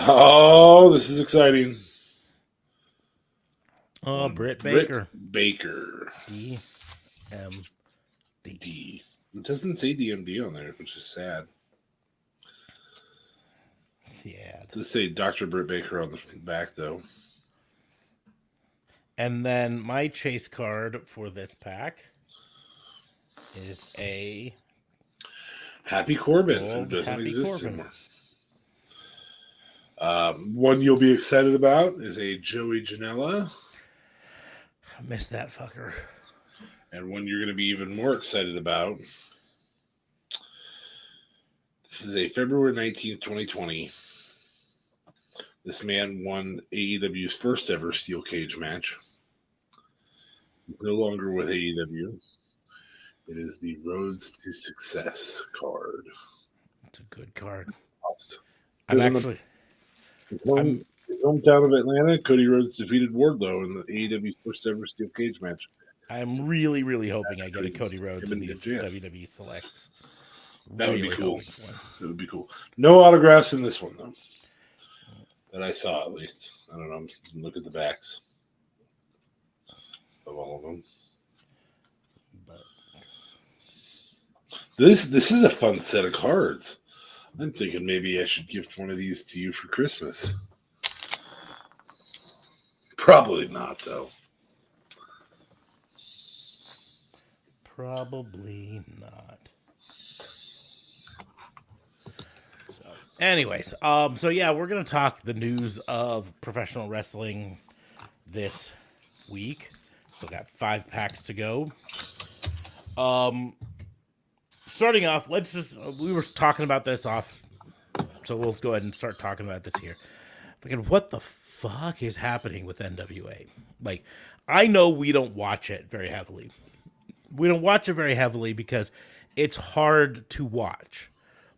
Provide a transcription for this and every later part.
Oh, this is exciting. Oh, Britt Baker. Baker. DMD. D. It doesn't say DMD on there, which is sad. Sad. It does say Dr. Britt Baker on the back, though. And then my chase card for this pack is a Happy Corbin, who Old doesn't Happy exist Corbin. anymore. One you'll be excited about is a Joey Janela. I miss that fucker. And one you're going to be even more excited about. This is a February 19th, 2020. This man won AEW's first ever steel cage match. He's no longer with AEW. It is the Roads to Success card. It's a good card. I'm I'm actually... actually... His hometown of Atlanta, Cody Rhodes defeated Wardlow in the AEW's first ever steel cage match. I'm really, really hoping I get a Cody Rhodes in these WWE selects. That would be Really cool. hoping one. It would be cool. No autographs in this one, though. That I saw, at least. I don't know. Look at the backs of all of them. But This is a fun set of cards. I'm thinking maybe I should gift one of these to you for Christmas. Probably not, though. probably not. So, anyways, so yeah, we're gonna talk the news of professional wrestling this week. Still got 5 packs to go. Starting off, let's just we were talking about this off, so we'll go ahead and start talking about this here. Fucking what the fuck is happening with NWA? Like, I know we don't watch it very heavily. We don't watch it very heavily because it's hard to watch,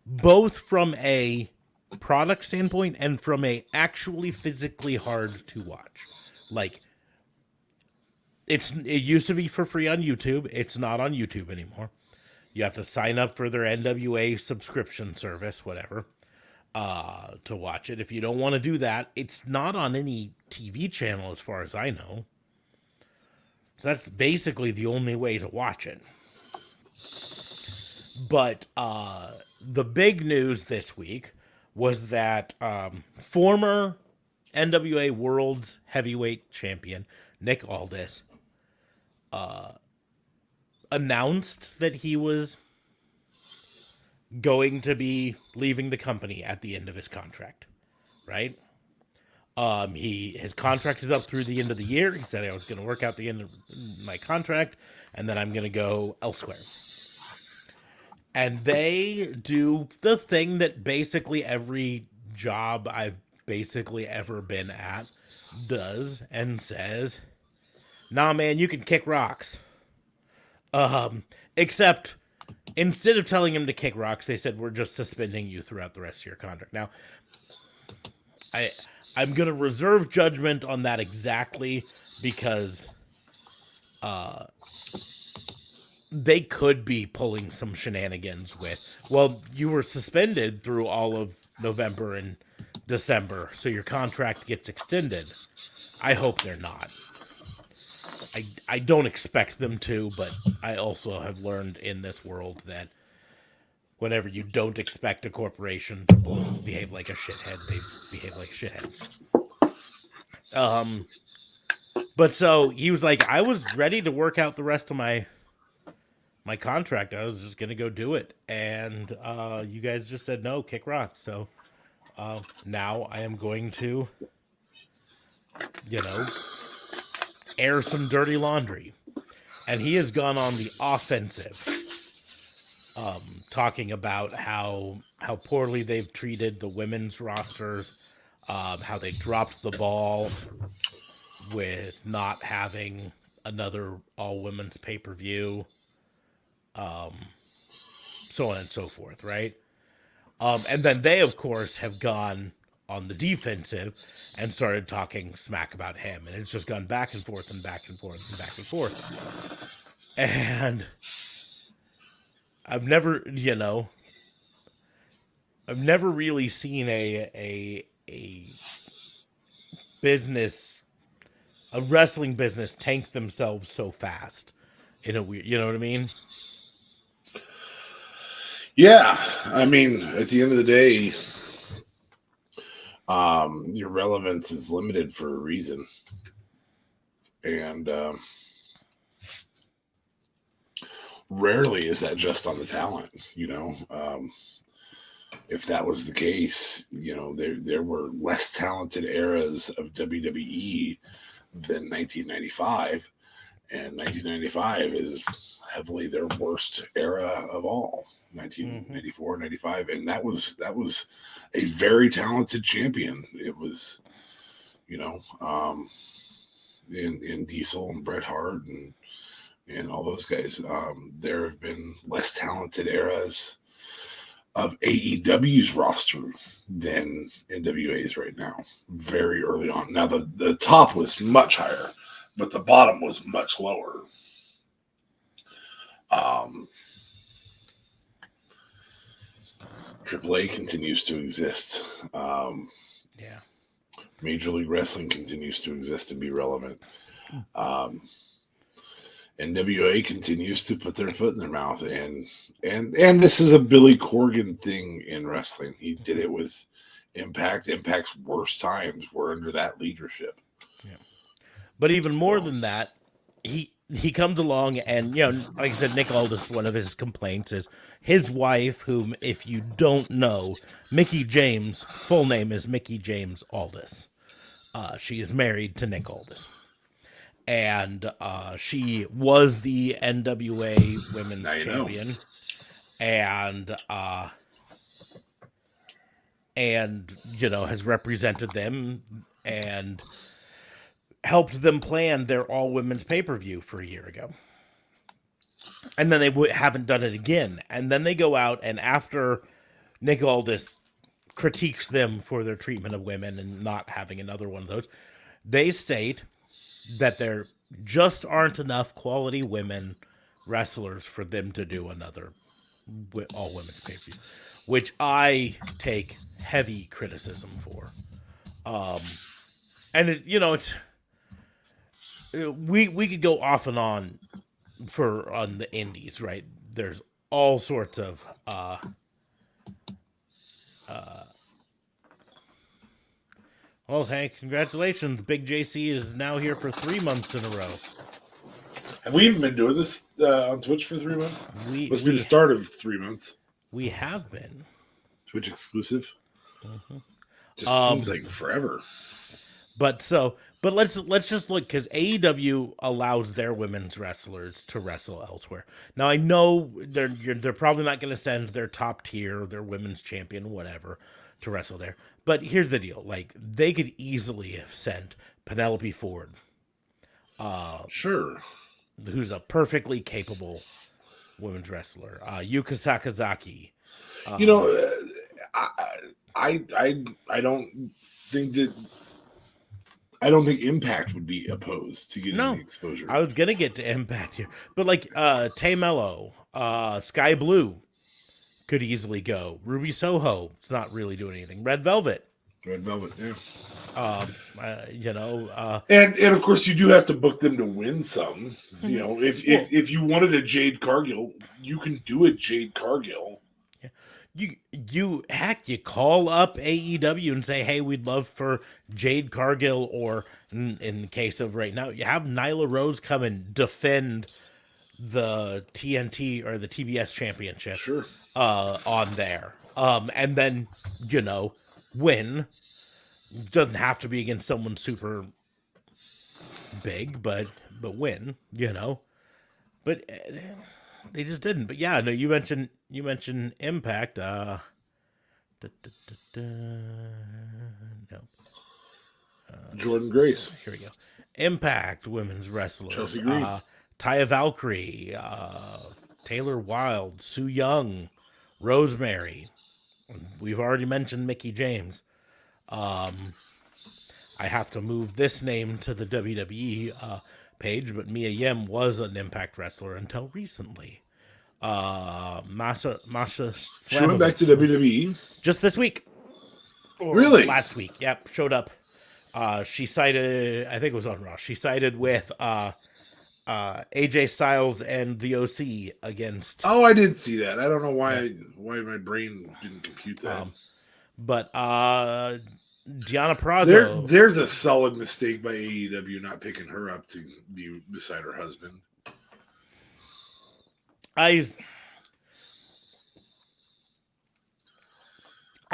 both from a product standpoint and from a actually physically hard to watch. Like, it used to be for free on YouTube. It's not on YouTube anymore. You have to sign up for their NWA subscription service, whatever, to watch it. If you don't want to do that, it's not on any TV channel as far as I know. So that's basically the only way to watch it. But the big news this week was that former NWA World's Heavyweight Champion Nick Aldis announced that he was going to be leaving the company at the end of his contract, right? His contract is up through the end of the year. He said I was going to work out the end of my contract, and then I'm going to go elsewhere. And they do the thing that basically every job I've basically ever been at does, and says, "Nah, man, you can kick rocks." Except instead of telling him to kick rocks, they said, "We're just suspending you throughout the rest of your contract." Now, I'm going to reserve judgment on that exactly because they could be pulling some shenanigans with, well, you were suspended through all of November and December, so your contract gets extended. I hope they're not. I don't expect them to, but I also have learned in this world that whenever you don't expect a corporation to behave like a shithead, they behave like a shithead. But so he was like, I was ready to work out the rest of my contract. I was just gonna go do it, and you guys just said no, kick rocks. So now I am going to, air some dirty laundry. And he has gone on the offensive, talking about how poorly they've treated the women's rosters, how they dropped the ball with not having another all-women's pay-per-view, so on and so forth, right? And then they, of course, have gone on the defensive and started talking smack about him. And it's just gone back and forth and back and forth and back and forth. And I've never really seen a a business, a wrestling business, tank themselves so fast in a weird, you know what I mean? Yeah, I mean, at the end of the day, your relevance is limited for a reason, and rarely is that just on the talent. If that was the case, there were less talented eras of WWE than 1995, and 1995 is heavily their worst era of all. 1994, 95, and that was a very talented champion. It was, in Diesel and Bret Hart and all those guys. There have been less talented eras of AEW's roster than NWA's right now, very early on. Now, the top was much higher, but the bottom was much lower. AAA continues to exist. Yeah. Major League Wrestling continues to exist and be relevant. NWA continues to put their foot in their mouth, and this is a Billy Corgan thing in wrestling. He did it with Impact. Impact's worst times were under that leadership. Yeah. But even more than that, he comes along and, like I said, Nick Aldis, one of his complaints is his wife, whom, if you don't know, Mickie James, full name is Mickie James Aldis. She is married to Nick Aldis. And she was the NWA Women's Champion. And has represented them and helped them plan their all-women's pay-per-view for a year ago. And then they haven't done it again. And then they go out, and after Nick Aldis critiques them for their treatment of women and not having another one of those, they state that there just aren't enough quality women wrestlers for them to do another all-women's pay-per-view, which I take heavy criticism for. And it's we could go off and on on the indies, right? There's all sorts of well, hey, congratulations. Big JC is now here for 3 months in a row. Have we even been doing this on Twitch for 3 months? Must be the start of 3 months. We have been. Twitch exclusive. Mm-hmm. Just seems like forever. But let's just look, because AEW allows their women's wrestlers to wrestle elsewhere. Now I know they're probably not going to send their top tier, their women's champion, whatever, to wrestle there. But here's the deal: like, they could easily have sent Penelope Ford, sure, who's a perfectly capable women's wrestler, Yuka Sakazaki. I don't think that. I don't think Impact would be opposed to getting the exposure. I was gonna get to Impact here, but like Tay Mello, Sky Blue could easily go. Ruby Soho, it's not really doing anything. Red Velvet, yeah. And of course you do have to book them to win some. If you wanted a Jade Cargill, you can do a Jade Cargill. You call up AEW and say, hey, we'd love for Jade Cargill, or in the case of right now, you have Nyla Rose come and defend the TNT or the TBS championship. Sure. On there. And then, win. Doesn't have to be against someone super big, but win, But they just didn't. But yeah, no, you mentioned Impact. No. Jordan Grace. Here we go. Impact women's wrestlers. Chelsea Green. Taya Valkyrie. Taylor Wilde. Sue Young. Rosemary. We've already mentioned Mickie James. I have to move this name to the WWE page, but Mia Yim was an Impact wrestler until recently. Masha She went back to WWE just this week. Really? Last week. Yep, showed up. She sided, I think it was on Raw. She sided with AJ Styles and the OC against. Oh, I did see that. I don't know why my brain didn't compute that. But Deonna Purrazzo. There's a solid mistake by AEW not picking her up to be beside her husband. I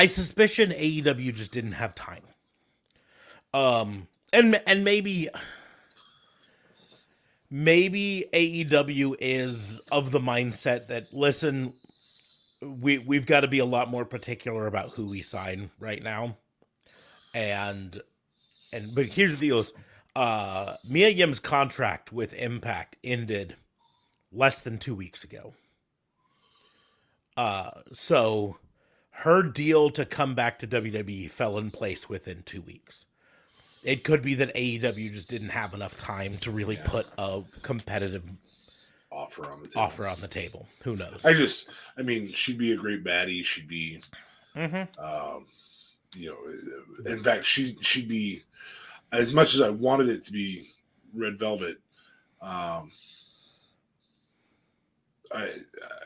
suspicion AEW just didn't have time. And maybe AEW is of the mindset that, listen, we've got to be a lot more particular about who we sign right now. But here's the deal: Mia Yim's contract with Impact ended less than 2 weeks ago. So her deal to come back to WWE fell in place within 2 weeks. It could be that AEW just didn't have enough time to really put a competitive offer on the table. Who knows? I mean, she'd be a great baddie. She'd be, in fact, she'd be, as much as I wanted it to be Red Velvet,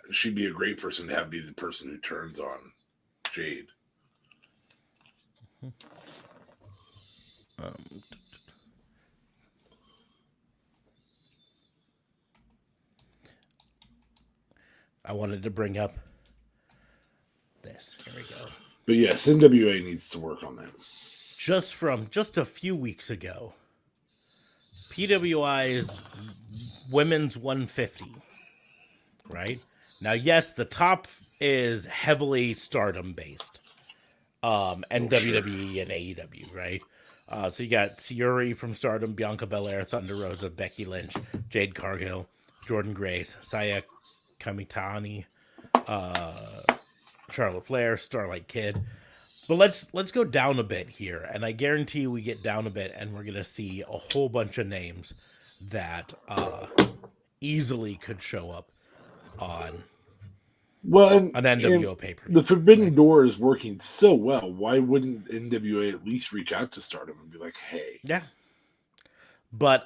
she'd be a great person to have be the person who turns on Jade. I wanted to bring up this. Here we go. But yes, NWA needs to work on that. Just a few weeks ago, PWI's women's 150. Right? Now, yes, the top is heavily Stardom based. And WWE and AEW, right? So you got Sayuri from Stardom, Bianca Belair, Thunder Rosa, Becky Lynch, Jade Cargill, Jordan Grace, Saya Kamitani, Charlotte Flair, Starlight Kid. But let's go down a bit here, and I guarantee you we get down a bit, and we're gonna see a whole bunch of names that easily could show up on an NWO pay-per-view. The Forbidden Door is working so well. Why wouldn't NWA at least reach out to Stardom and be like, "Hey"? Yeah. But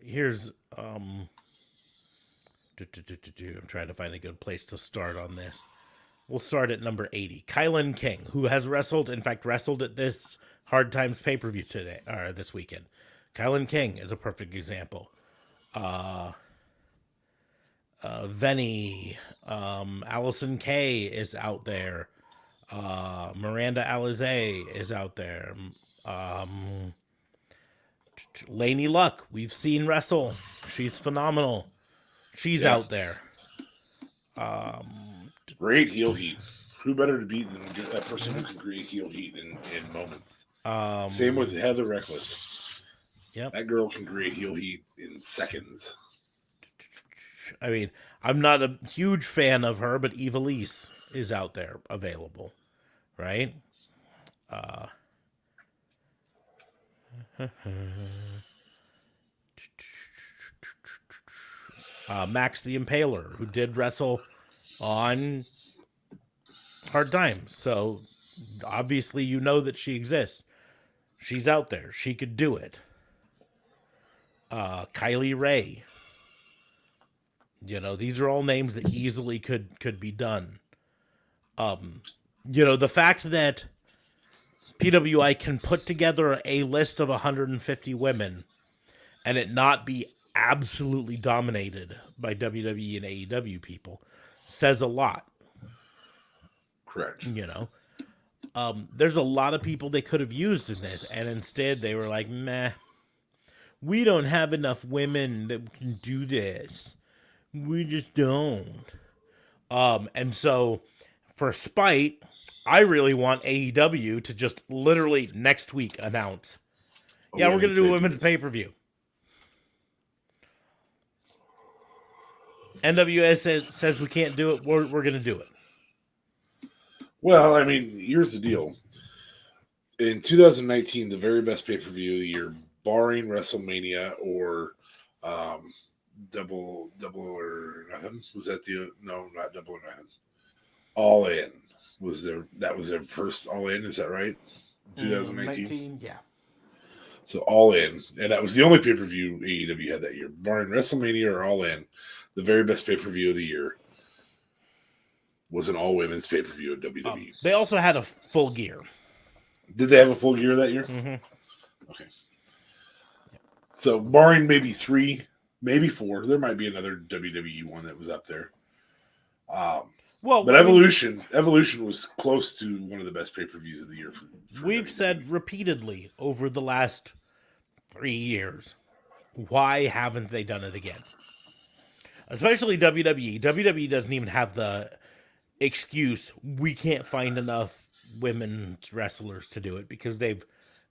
here's I'm trying to find a good place to start on this. We'll start at number 80. Kylan King, who has wrestled at this Hard Times pay-per-view today, or this weekend. Kylan King is a perfect example. Venny, Allison Kay is out there. Miranda Alizé is out there. Lainey Luck, we've seen wrestle. She's phenomenal. She's out there. Great heel heat. Who better to beat than a person who can create heel heat in moments? Same with Heather Reckless. Yep. That girl can create heel heat in seconds. I mean, I'm not a huge fan of her, but Ivelisse is out there available, right? Max the Impaler, who did wrestle on Hard Times, so obviously you know that she exists. She's out there. She could do it. Kylie Ray. You know, these are all names that easily could be done. The fact that PWI can put together a list of 150 women and it not be absolutely dominated by WWE and AEW people says a lot. Correct. There's a lot of people they could have used in this, and instead they were like, meh, we don't have enough women that can do this. We just don't. And so, for spite, I really want AEW to just literally next week announce, we're going to do a women's pay-per-view. NWA says we can't do it. We're going to do it. Well, I mean, here's the deal. In 2019, the very best pay-per-view of the year, barring WrestleMania or Double or Nothing, was that no, not Double or Nothing. All In that was their first All In, is that right? 2019. 19, yeah. So All In, and that was the only pay-per-view AEW had that year, barring WrestleMania or All In. The very best pay-per-view of the year was an all-women's pay-per-view at WWE. They also had a Full Gear. Did they have a Full Gear that year? Mm-hmm. Okay. So barring maybe 3, maybe 4, there might be another WWE one that was up there. But Evolution was close to one of the best pay-per-views of the year. For we've WWE. said repeatedly over the last 3 years, why haven't they done it again? Especially WWE. WWE doesn't even have the excuse, we can't find enough women's wrestlers to do it, because they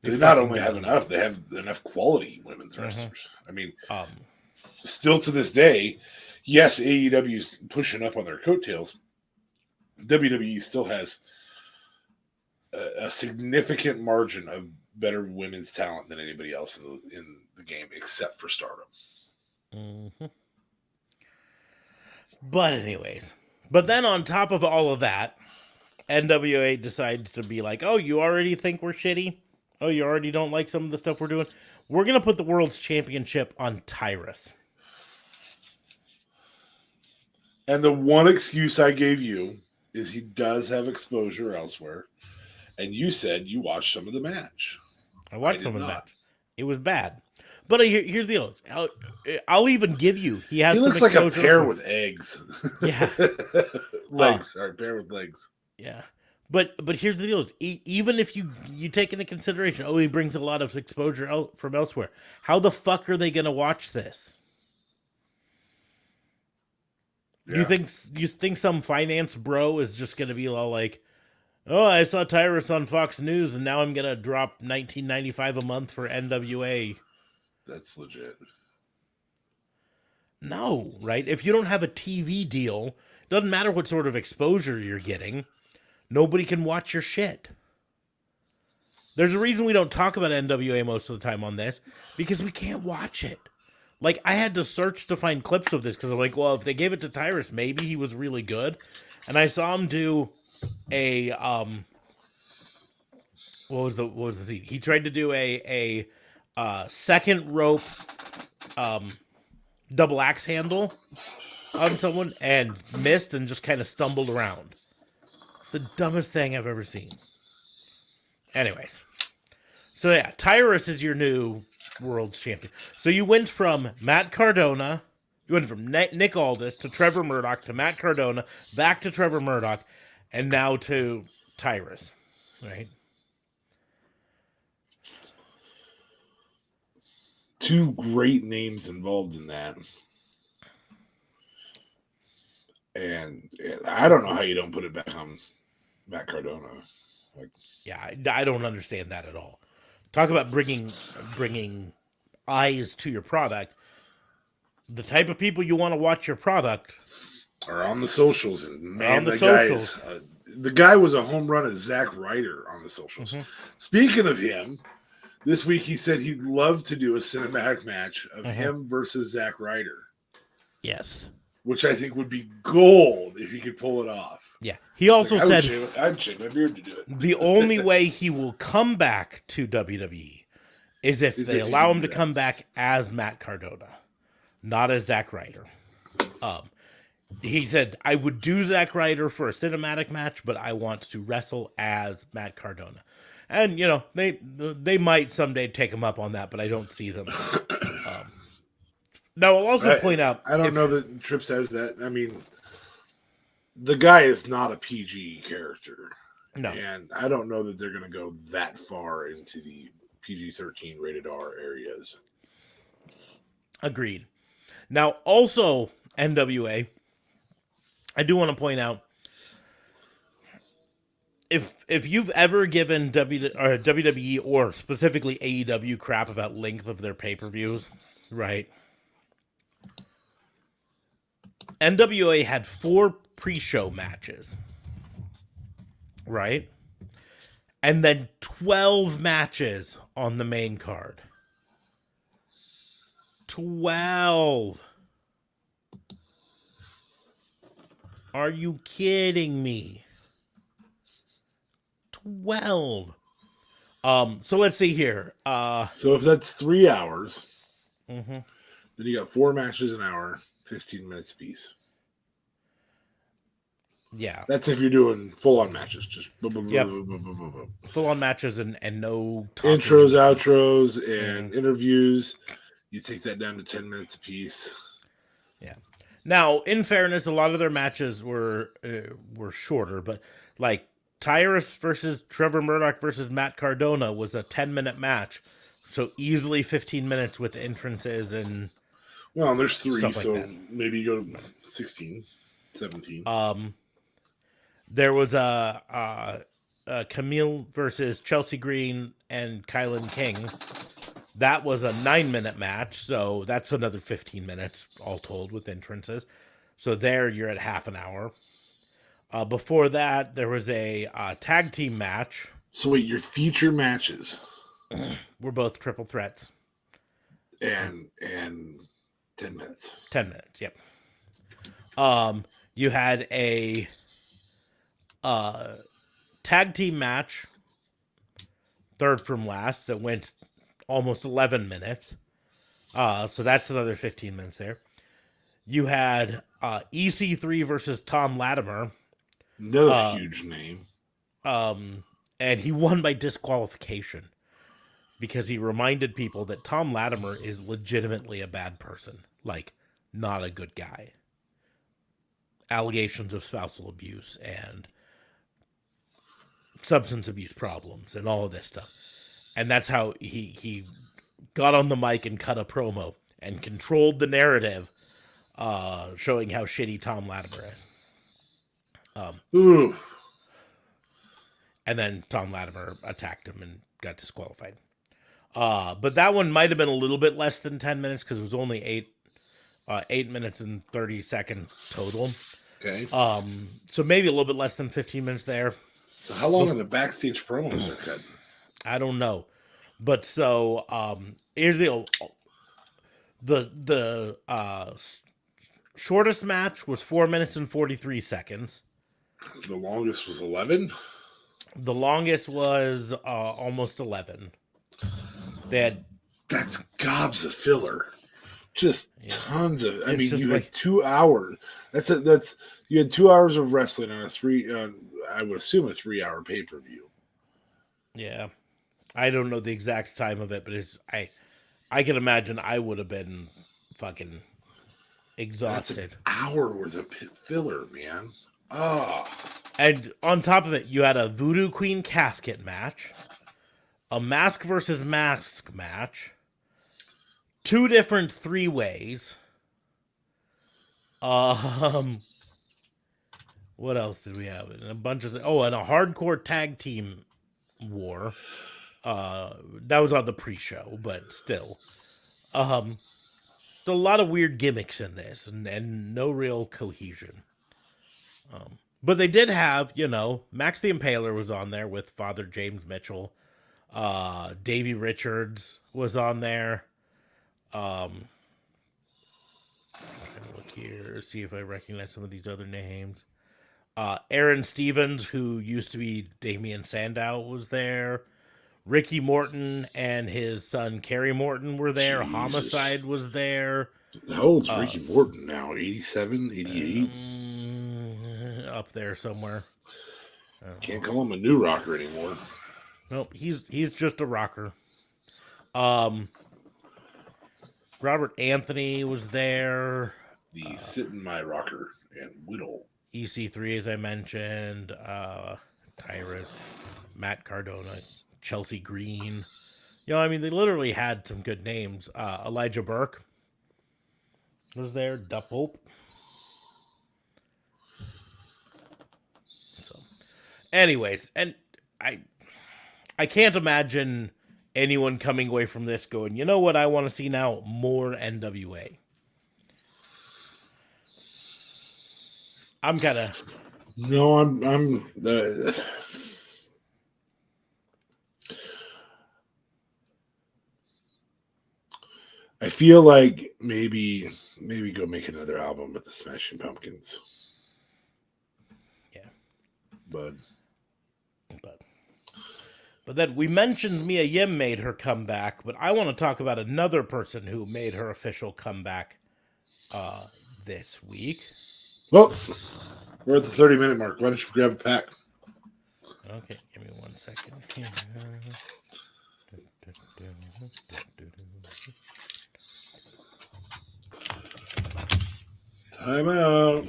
not only have enough, they have enough quality women's wrestlers. I mean, still to this day, yes, AEW's pushing up on their coattails. WWE still has a significant margin of better women's talent than anybody else in the game, except for Stardom. Mm-hmm. But anyways, then on top of all of that, NWA decides to be like, oh, you already think we're shitty? Oh, you already don't like some of the stuff we're doing? We're going to put the World's Championship on Tyrus. And the one excuse I gave you is he does have exposure elsewhere. And you said you watched some of the match. I watched some of the match. It was bad. But here's the deal. I'll even give you. He looks like a pear with eggs. Yeah. Legs. Sorry, pear with legs. Yeah. But here's the deal. Even if you take into consideration, he brings a lot of exposure from elsewhere. How the fuck are they going to watch this? Yeah. You think some finance bro is just going to be all like, oh, I saw Tyrus on Fox News, and now I'm going to drop $19.95 a month for NWA. That's legit. No, right? If you don't have a TV deal, doesn't matter what sort of exposure you're getting, nobody can watch your shit. There's a reason we don't talk about NWA most of the time on this, because we can't watch it. Like, I had to search to find clips of this, because I'm like, well, if they gave it to Tyrus, maybe he was really good. And I saw him do a what was the scene? He tried to do a second rope double axe handle on someone and missed and just kind of stumbled around. It's the dumbest thing I've ever seen. Anyways, so yeah, Tyrus is your new world's champion. So you went from Matt Cardona, you went from Nick Aldis to Trevor Murdoch to Matt Cardona, back to Trevor Murdoch, and now to Tyrus, right? Two great names involved in that. And I don't know how you don't put it back on Matt Cardona. Yeah, I don't understand that at all. Talk about bringing eyes to your product. The type of people you want to watch your product are on the socials, and man, the guy was a home run at Zack Ryder on the socials. Mm-hmm. Speaking of him, this week he said he'd love to do a cinematic match of him versus Zack Ryder. Yes. Which I think would be gold if he could pull it off. Yeah. He also said I'd shave my beard to do it. The only way he will come back to WWE is if they allow him to come back as Matt Cardona, not as Zack Ryder. He said, I would do Zack Ryder for a cinematic match, but I want to wrestle as Matt Cardona. And, you know, they might someday take him up on that, but I don't see them. Now, I'll also point out... I don't know that Tripp says that. I mean, the guy is not a PG character. No. And I don't know that they're going to go that far into the PG-13 rated R areas. Agreed. Now, also, NWA, I do want to point out, if you've ever given WWE or specifically AEW crap about length of their pay-per-views, right? NWA had 4 pre-show matches, right? And then 12 matches on the main card. 12. Are you kidding me? 12. So let's see here. So if that's 3 hours, Mhm. then you got 4 matches an hour, 15 minutes apiece. Yeah. That's if you're doing full-on matches. Just boom, boom, Yep. boom, boom, boom, boom, boom. Full on matches and no talking. Intros, in between. outros, and interviews. You take that down to 10 minutes apiece. Yeah. Now, in fairness, a lot of their matches were shorter, but like Tyrus versus Trevor Murdoch versus Matt Cardona was a 10-minute match, so easily 15 minutes with entrances and Well, there's 3, stuff like so that. maybe you go 16, 17. There was a Camille versus Chelsea Green and Kylan King. That was a 9-minute match, so that's another 15 minutes all told with entrances. So there you're at half an hour. Before that, there was a tag team match. So wait, your feature matches We're both triple threats. and 10 minutes. 10 minutes, yep. You had a tag team match, third from last, that went almost 11 minutes. So that's another 15 minutes there. You had EC3 versus Tom Latimer. Another huge name. And he won by disqualification because he reminded people that Tom Latimer is legitimately a bad person. Like, not a good guy. Allegations of spousal abuse and substance abuse problems and all of this stuff. And that's how he got on the mic and cut a promo and controlled the narrative, showing how shitty Tom Latimer is. Ooh. And then Tom Latimer attacked him and got disqualified. But that one might have been a little bit less than 10 minutes because it was only 8 minutes and 30 seconds total. Okay. So maybe a little bit less than 15 minutes there. So how long are the backstage promos are cut? I don't know. But so here's the shortest match was 4 minutes and 43 seconds. The longest was 11. The longest was almost 11. They had That's gobs of filler. Just tons of. I mean, you like, had 2 hours. That's you had 2 hours of wrestling on a I would assume a 3-hour pay-per-view. Yeah, I don't know the exact time of it, but I can imagine I would have been fucking exhausted. That's an hour worth of filler, man. Ah. And on top of it, you had a Voodoo Queen casket match, a mask versus mask match, 2 different 3-ways. What else did we have? And a bunch of and a hardcore tag team war. That was on the pre-show, but still. There's a lot of weird gimmicks in this and no real cohesion. But they did have, Max the Impaler was on there with Father James Mitchell. Davey Richards was on there. I'm trying to look here, see if I recognize some of these other names. Aaron Stevens, who used to be Damian Sandow, was there. Ricky Morton and his son Kerry Morton were there. Jesus. Homicide was there. How old's Ricky Morton now? 87, 88? Up there somewhere. Can't call him a new rocker anymore. Nope, he's just a rocker. Robert Anthony was there. The Sit in My Rocker and Whittle. EC3, as I mentioned. Tyrus, Matt Cardona, Chelsea Green. They literally had some good names. Elijah Burke was there. Da Pope. So, anyways, and I can't imagine anyone coming away from this going, you know what I want to see now? More NWA. I'm kind of... No, I feel like maybe go make another album with the Smashing Pumpkins. bud. But then we mentioned Mia Yim made her comeback, but I want to talk about another person who made her official comeback this week. Well, we're at the 30-minute mark. Why don't you grab a pack? Okay, give me 1 second. Time out.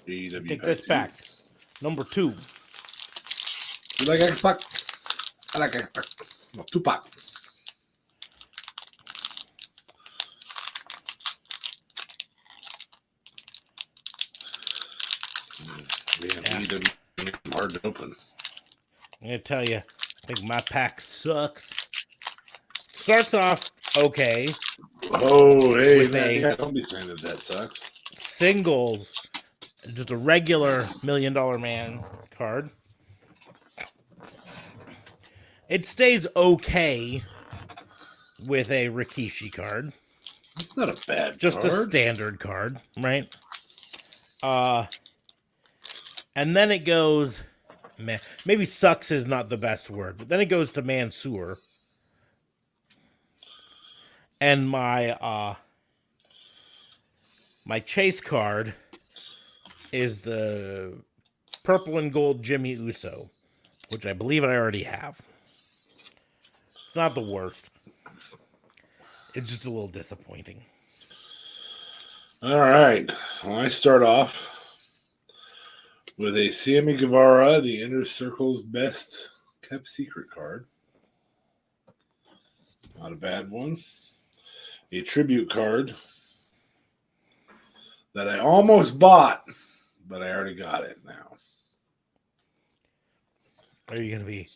Take this back. Number 2. You like X-Pac? I like X-Pac. No, Tupac. Man, yeah. Hard to open. I'm going to tell you, I think my pack sucks. Starts off okay. Oh, hey, with man, don't be saying that sucks. Singles, just a regular $1 Million Man card. It stays okay with a Rikishi card. It's not a bad just card. A standard card, right? And then it goes, man, maybe sucks is not the best word, but then it goes to Mansoor. And my chase card is the purple and gold Jimmy Uso, which I believe I already have. It's not the worst. It's just a little disappointing. All right. Well, I start off with a Sammy Guevara, the Inner Circle's best kept secret card. Not a bad one. A tribute card that I almost bought, but I already got it now. Are you going to be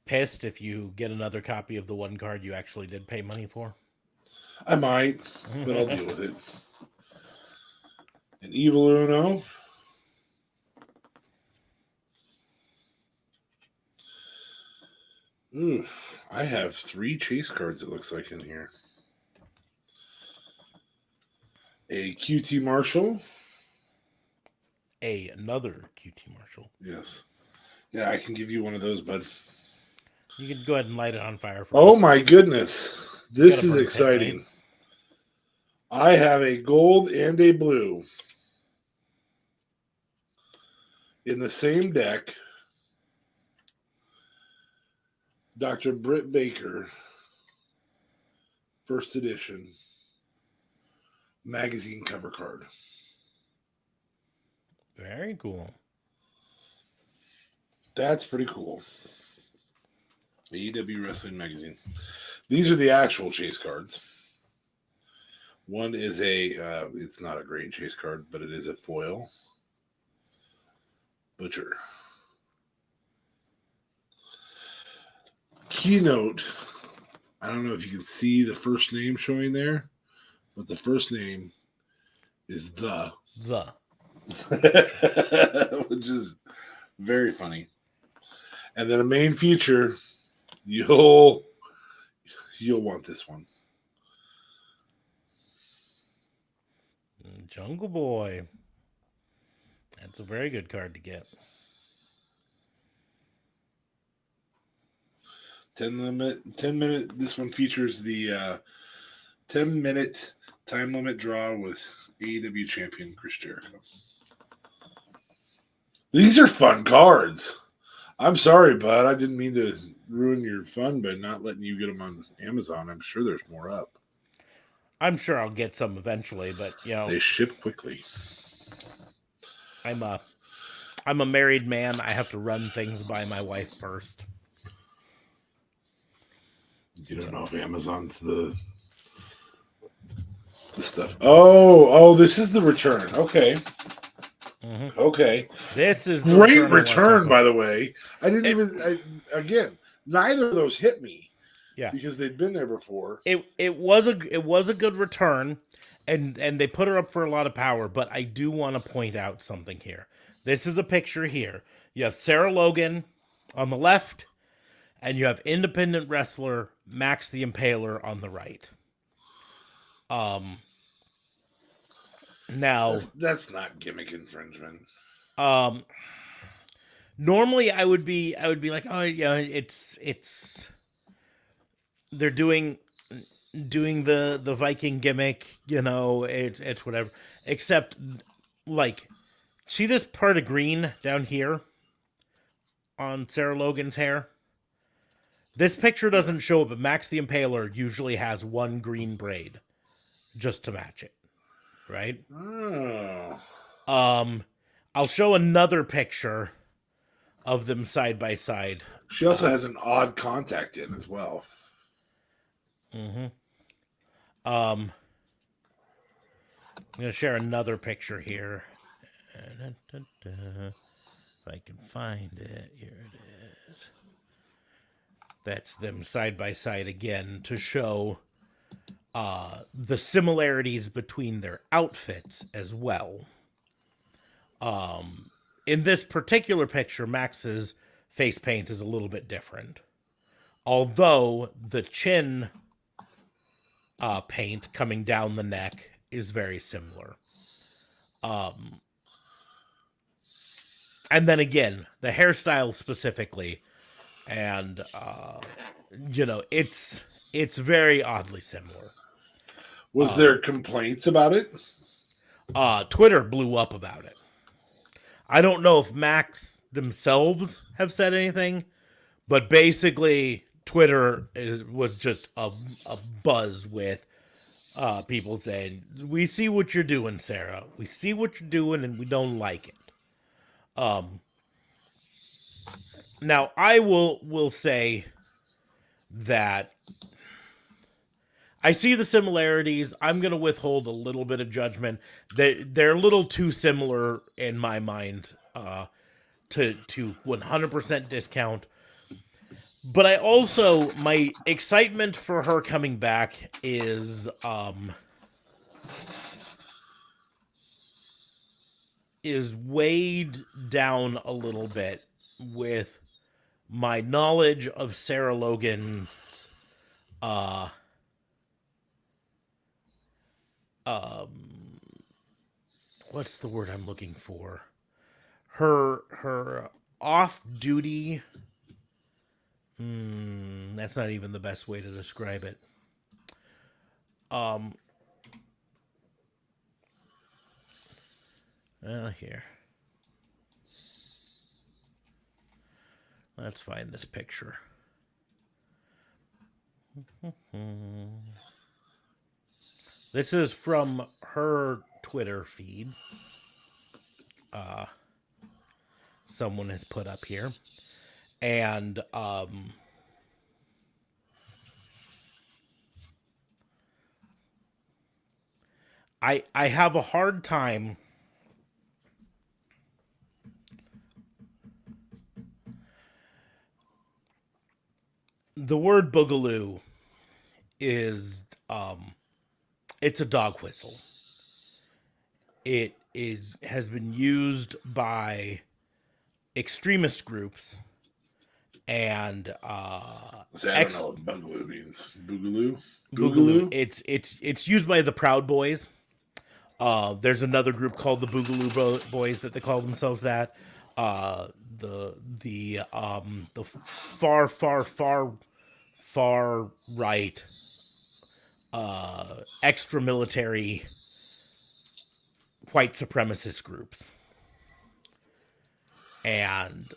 pissed if you get another copy of the one card you actually did pay money for? I might, but I'll deal with it. An Evil Uno. Ooh, I have 3 chase cards, it looks like, in here. A QT Marshall. Another QT Marshall. Yes. Yeah, I can give you one of those, bud. You can go ahead and light it on fire for Oh me. my goodness. This is exciting. Pit, right? I have a gold and a blue in the same deck. Dr. Britt Baker, first edition magazine cover card. Very cool. That's pretty cool. AEW Wrestling Magazine. These are the actual chase cards. One is it's not a great chase card, but it is a foil. Butcher. Keynote. I don't know if you can see the first name showing there, but the first name is The. Which is very funny. And then a main feature, you'll want this one. Jungle Boy. That's a very good card to get. 10 minute. This one features the 10-minute time limit draw with AEW champion Chris Jericho. These are fun cards. I'm sorry, bud. I didn't mean to ruin your fun by not letting you get them on Amazon. I'm sure there's more up. I'm sure I'll get some eventually, but they ship quickly. I'm a married man. I have to run things by my wife first. You don't know if Amazon's the stuff. Oh, this is the return. Okay. Mm-hmm. Okay. This is the great return, by the way. I didn't again, neither of those hit me. Yeah. Because they'd been there before. It was a good return, and they put her up for a lot of power, but I do want to point out something here. This is a picture here. You have Sarah Logan on the left, and you have independent wrestler Max the Impaler on the right. Now that's not gimmick infringement. Um, normally I would be like, oh yeah, it's they're doing the Viking gimmick, it's whatever. Except, like, see this part of green down here on Sarah Logan's hair? This picture doesn't show it, but Max the Impaler usually has one green braid just to match it, right? Oh. I'll show another picture of them side by side. She also has an odd contact in as well. I'm gonna share another picture here. If I can find it, here it is. That's them side by side again to show the similarities between their outfits as well. In this particular picture, Max's face paint is a little bit different. Although the chin paint coming down the neck is very similar. And then again, the hairstyle specifically, and it's very oddly similar. Was there complaints about it? Twitter blew up about it. I don't know if Max themselves have said anything, but basically Twitter was just a buzz with people saying, "We see what you're doing, Sarah. We see what you're doing, and we don't like it." Now I will say that I see the similarities. I'm going to withhold a little bit of judgment. They're a little too similar in my mind to 100% discount. But I also, my excitement for her coming back is weighed down a little bit with my knowledge of Sarah Logan's what's the word I'm looking for? Her off-duty. That's not even the best way to describe it. Here. Let's find this picture. This is from her Twitter feed. Someone has put up here. And I have a hard time the word boogaloo is it's a dog whistle. It has been used by extremist groups and See, I don't know what boogaloo means. Boogaloo? Boogaloo. It's used by the Proud Boys. There's another group called the Boogaloo Boys that they call themselves that. The far right extra military white supremacist groups. And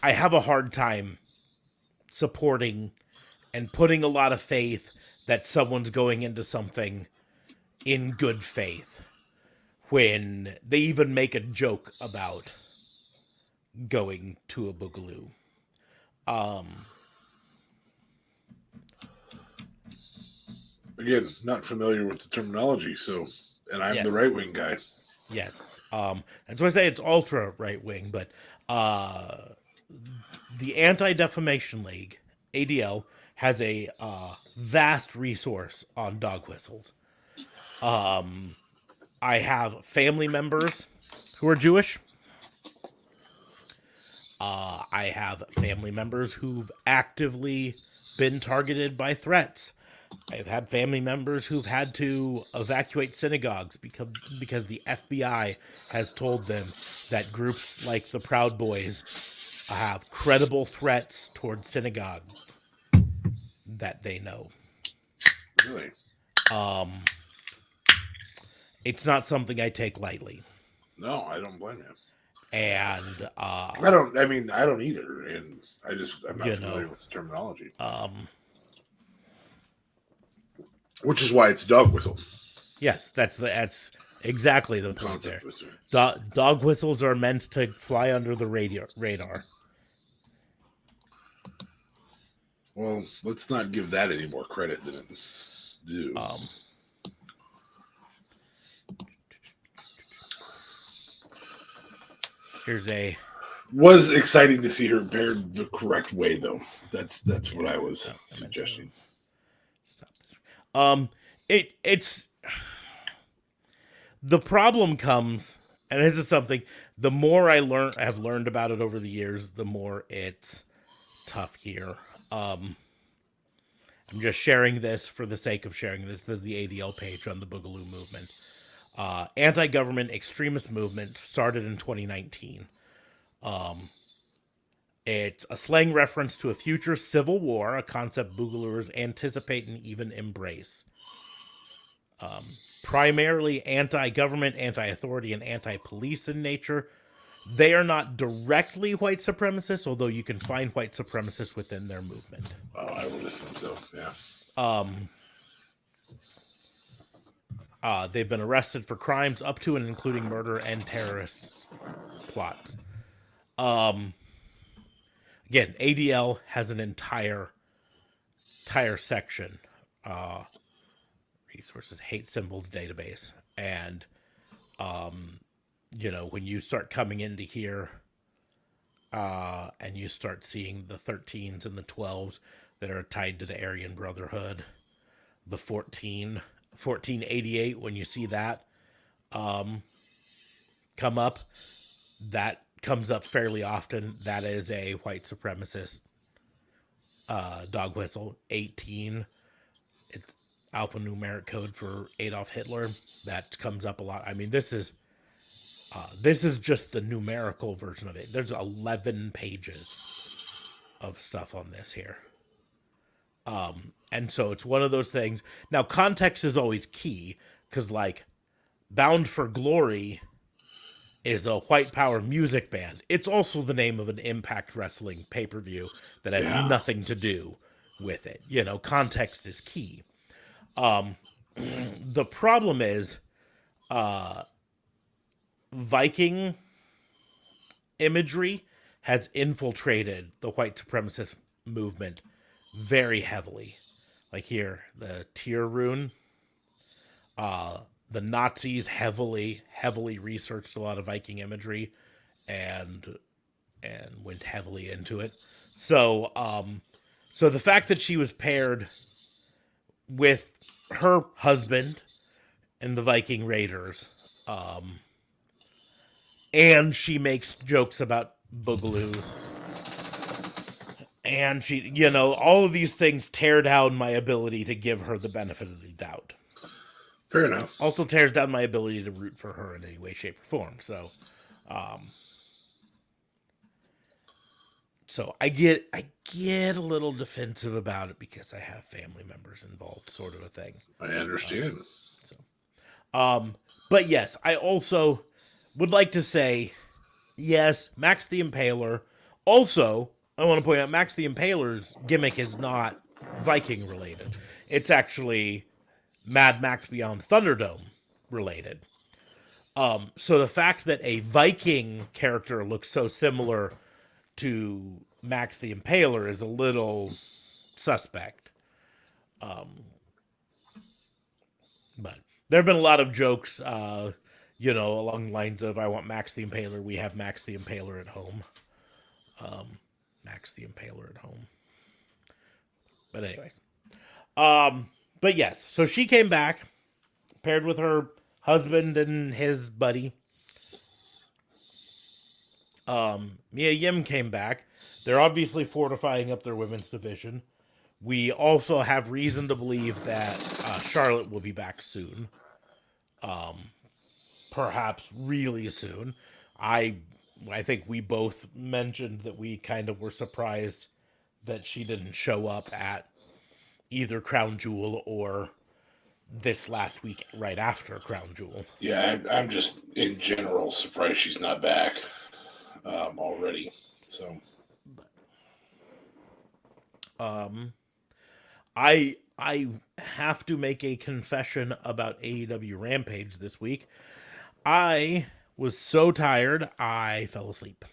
I have a hard time supporting and putting a lot of faith that someone's going into something in good faith when they even make a joke about going to a boogaloo. Again, not familiar with the terminology, and I'm the right wing guy. Yes. That's why I say it's ultra right wing, but the Anti-Defamation League, ADL, has a vast resource on dog whistles. I have family members who are Jewish. I have family members who've actively been targeted by threats. I've had family members who've had to evacuate synagogues because the FBI has told them that groups like the Proud Boys have credible threats towards synagogues that they know. Really? It's not something I take lightly. No, I don't blame you. And I don't either, and I'm not familiar with the terminology. Which is why it's dog whistle. Yes, that's exactly the point there. There. Dog whistles are meant to fly under the radar. Well, let's not give that any more credit than it's due. Was exciting to see her paired the correct way, though. That's what I was suggesting. It's the problem comes, and this is something. The more I have learned about it over the years, the more it's tough here. I'm just sharing this for the sake of sharing this. This is the ADL page on the Boogaloo movement. Anti-government extremist movement started in 2019. It's a slang reference to a future civil war, a concept Boogalooers anticipate and even embrace. Primarily anti-government, anti-authority, and anti-police in nature. They are not directly white supremacists, although you can find white supremacists within their movement. Oh, I would assume so, yeah. They've been arrested for crimes up to and including murder and terrorist plots. Again, ADL has an entire section, resources, hate symbols database. And, when you start coming into here, and you start seeing the 13s and the 12s that are tied to the Aryan Brotherhood, the 1488, when you see that, come up, that comes up fairly often. That is a white supremacist dog whistle. 18, it's alphanumeric code for Adolf Hitler. That comes up a lot. I mean, this is just the numerical version of it. There's 11 pages of stuff on this here. And so it's one of those things. Now, context is always key, because, like, Bound for Glory is a white power music band. It's also the name of an Impact Wrestling pay-per-view that has nothing to do with it. Context is key. The problem is Viking imagery has infiltrated the white supremacist movement very heavily. Like here, the Tyr rune. The Nazis heavily researched a lot of Viking imagery and went heavily into it. So the fact that she was paired with her husband in the Viking Raiders, and she makes jokes about boogaloos, and she, all of these things tear down my ability to give her the benefit of the doubt. Fair enough. Also tears down my ability to root for her in any way, shape, or form. So, I get a little defensive about it because I have family members involved, sort of a thing. I understand. But yes, I also would like to say, yes, Max the Impaler. Also, I want to point out Max the Impaler's gimmick is not Viking related. It's actually Mad Max Beyond Thunderdome related. So the fact that a Viking character looks so similar to Max the Impaler is a little suspect. But there have been a lot of jokes, along the lines of, I want Max the Impaler, we have Max the Impaler at home. Max the Impaler at home. But anyways. But yes, so she came back, paired with her husband and his buddy. Mia Yim came back. They're obviously fortifying up their women's division We also have reason to believe that Charlotte will be back soon. Perhaps really soon. I think we both mentioned that we kind of were surprised that she didn't show up at either Crown Jewel or this last week right after Crown Jewel. Yeah, I'm just in general surprised she's not back already. So, I have to make a confession about AEW Rampage this week. I was so tired, I fell asleep.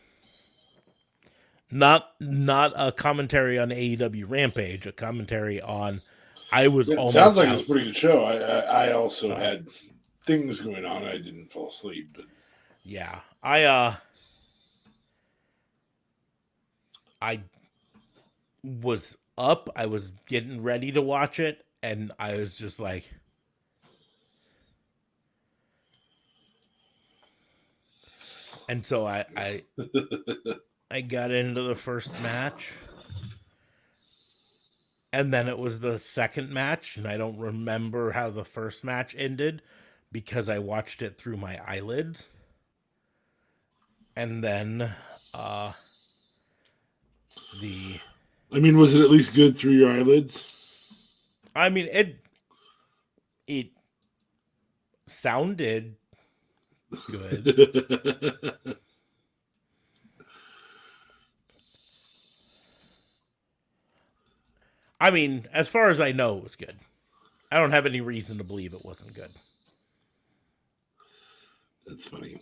Not a commentary on AEW Rampage, a commentary on I was it almost sounds like out. it's a pretty good show. I also had things going on. I didn't fall asleep, but Yeah. I was up, I was getting ready to watch it, and I was just like, and so I got into the first match, and then it was the second match, and I don't remember how the first match ended because I watched it through my eyelids. And then I mean, was it at least good through your eyelids? I mean it sounded good. I mean, as far as I know, it was good. I don't have any reason to believe it wasn't good. That's funny.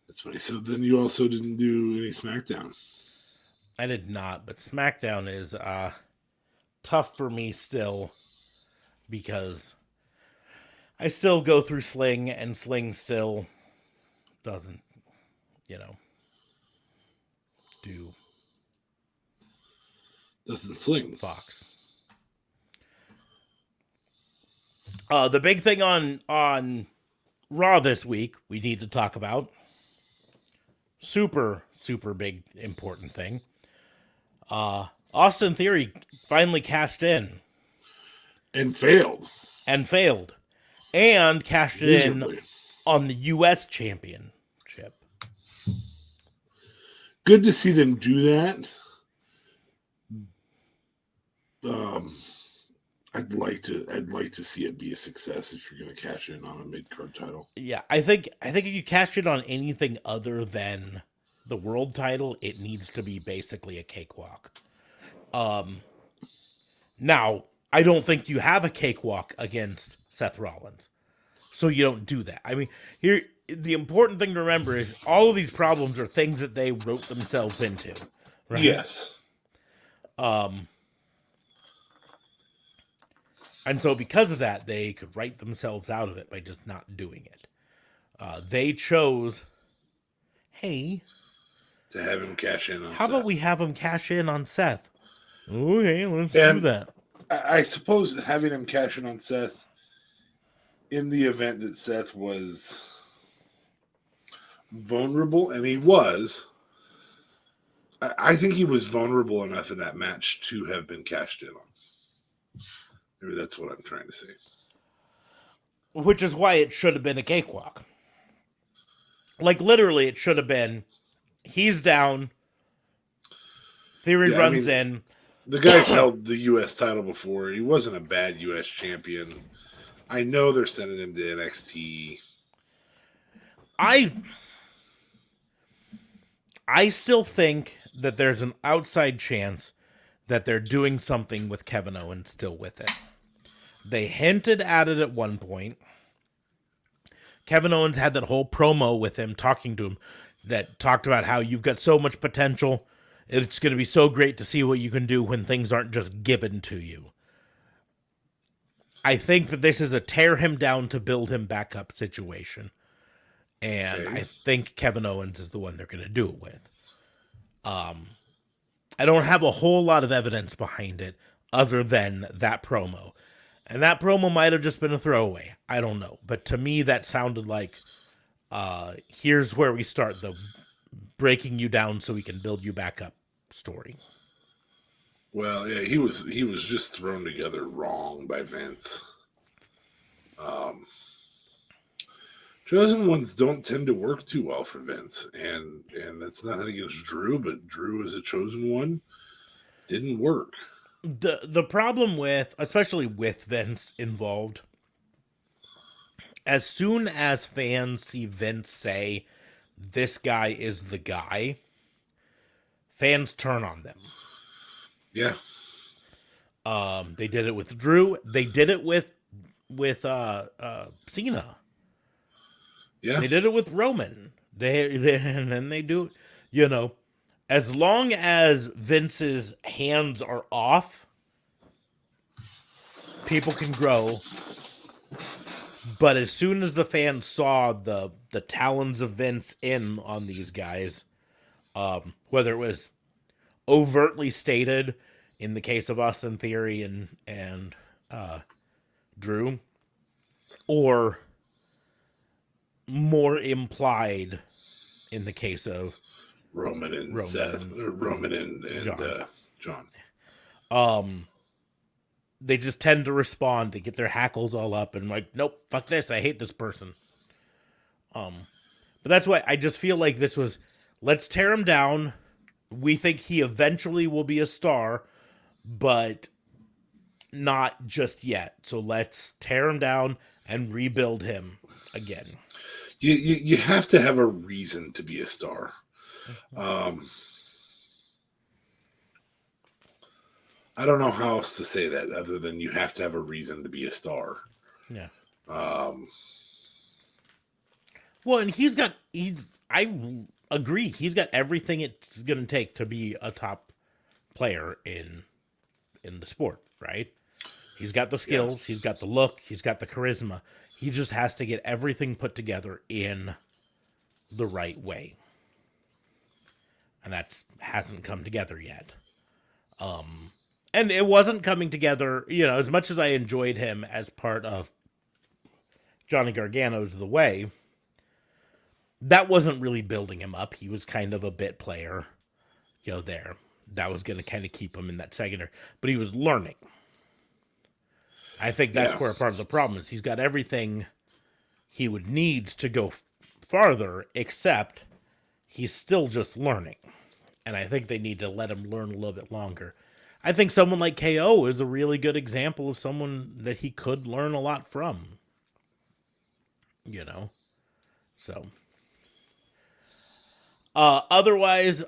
That's funny. So then you also didn't do any SmackDown. I did not, but SmackDown is tough for me still because I still go through Sling, and Sling still doesn't, do Doesn't sling. Fox. The big thing on Raw this week we need to talk about. Super big important thing. Austin Theory finally cashed in. And failed. And cashed it Miserably. in on the U.S. Championship. Good to see them do that. I'd like to see it be a success if you're going to cash in on a mid-card title. Yeah, I think if you cash it on anything other than the world title, it needs to be basically a cakewalk. Now, I don't think you have a cakewalk against Seth Rollins, so you don't do that. I mean, here the important thing to remember is all of these problems are things that they wrote themselves into, right? Yes. And so because of that, they could write themselves out of it by just not doing it. They chose, hey, To have him cash in on how Seth. about we have him cash in on Seth? Okay, let's do that. I suppose having him cash in on Seth in the event that Seth was vulnerable, and he was, I think he was vulnerable enough in that match to have been cashed in on. Maybe that's what I'm trying to say. Which is why it should have been a cakewalk. Like, literally, it should have been, he's down, Theory runs in. The guy's held the U.S. title before. He wasn't a bad U.S. champion. I know they're sending him to NXT. I still think that there's an outside chance that they're doing something with Kevin Owens still with it. They hinted at it at one point. Kevin Owens had that whole promo with him talking to him that talked about how you've got so much potential. It's going to be so great to see what you can do when things aren't just given to you. I think that this is a tear him down to build him back up situation. And I think Kevin Owens is the one they're going to do it with. I don't have a whole lot of evidence behind it other than that promo. And that promo might have just been a throwaway. I don't know. But to me, that sounded like, here's where we start the breaking you down so we can build you back up story. Well, yeah, he was just thrown together wrong by Vince. Chosen ones don't tend to work too well for Vince, and that's nothing against Drew, but Drew as a chosen one didn't work. The problem with, especially with Vince involved, as soon as fans see Vince say, "This guy is the guy," fans turn on them. Yeah, They did it with Drew. They did it with Cena. yeah, They did it with Roman. They and then they do, you know, as long as Vince's hands are off, people can grow. But as soon as the fans saw the talons of Vince in on these guys, whether it was overtly stated in the case of Austin Theory and Drew, or more implied in the case of Roman and Roman Seth, and or Roman and John. John. They just tend to respond. They get their hackles all up and like, nope, fuck this. I hate this person. But that's why I just feel like this was, let's tear him down. We think he eventually will be a star, but not just yet. So let's tear him down and rebuild him again. You have to have a reason to be a star. I don't know how else to say that other than you have to have a reason to be a star. Yeah. Well, and I agree. He's got everything it's going to take to be a top player in the sport, right? He's got the skills, he's got the look, he's got the charisma. He just has to get everything put together in the right way. And that hasn't come together yet. And it wasn't coming together, as much as I enjoyed him as part of Johnny Gargano's The Way, that wasn't really building him up. He was kind of a bit player, there. That was going to kind of keep him in that secondary. But he was learning. I think that's where part of the problem is. He's got everything he would need to go farther, except he's still just learning. And I think they need to let him learn a little bit longer. I think someone like KO is a really good example of someone that he could learn a lot from. So. Otherwise,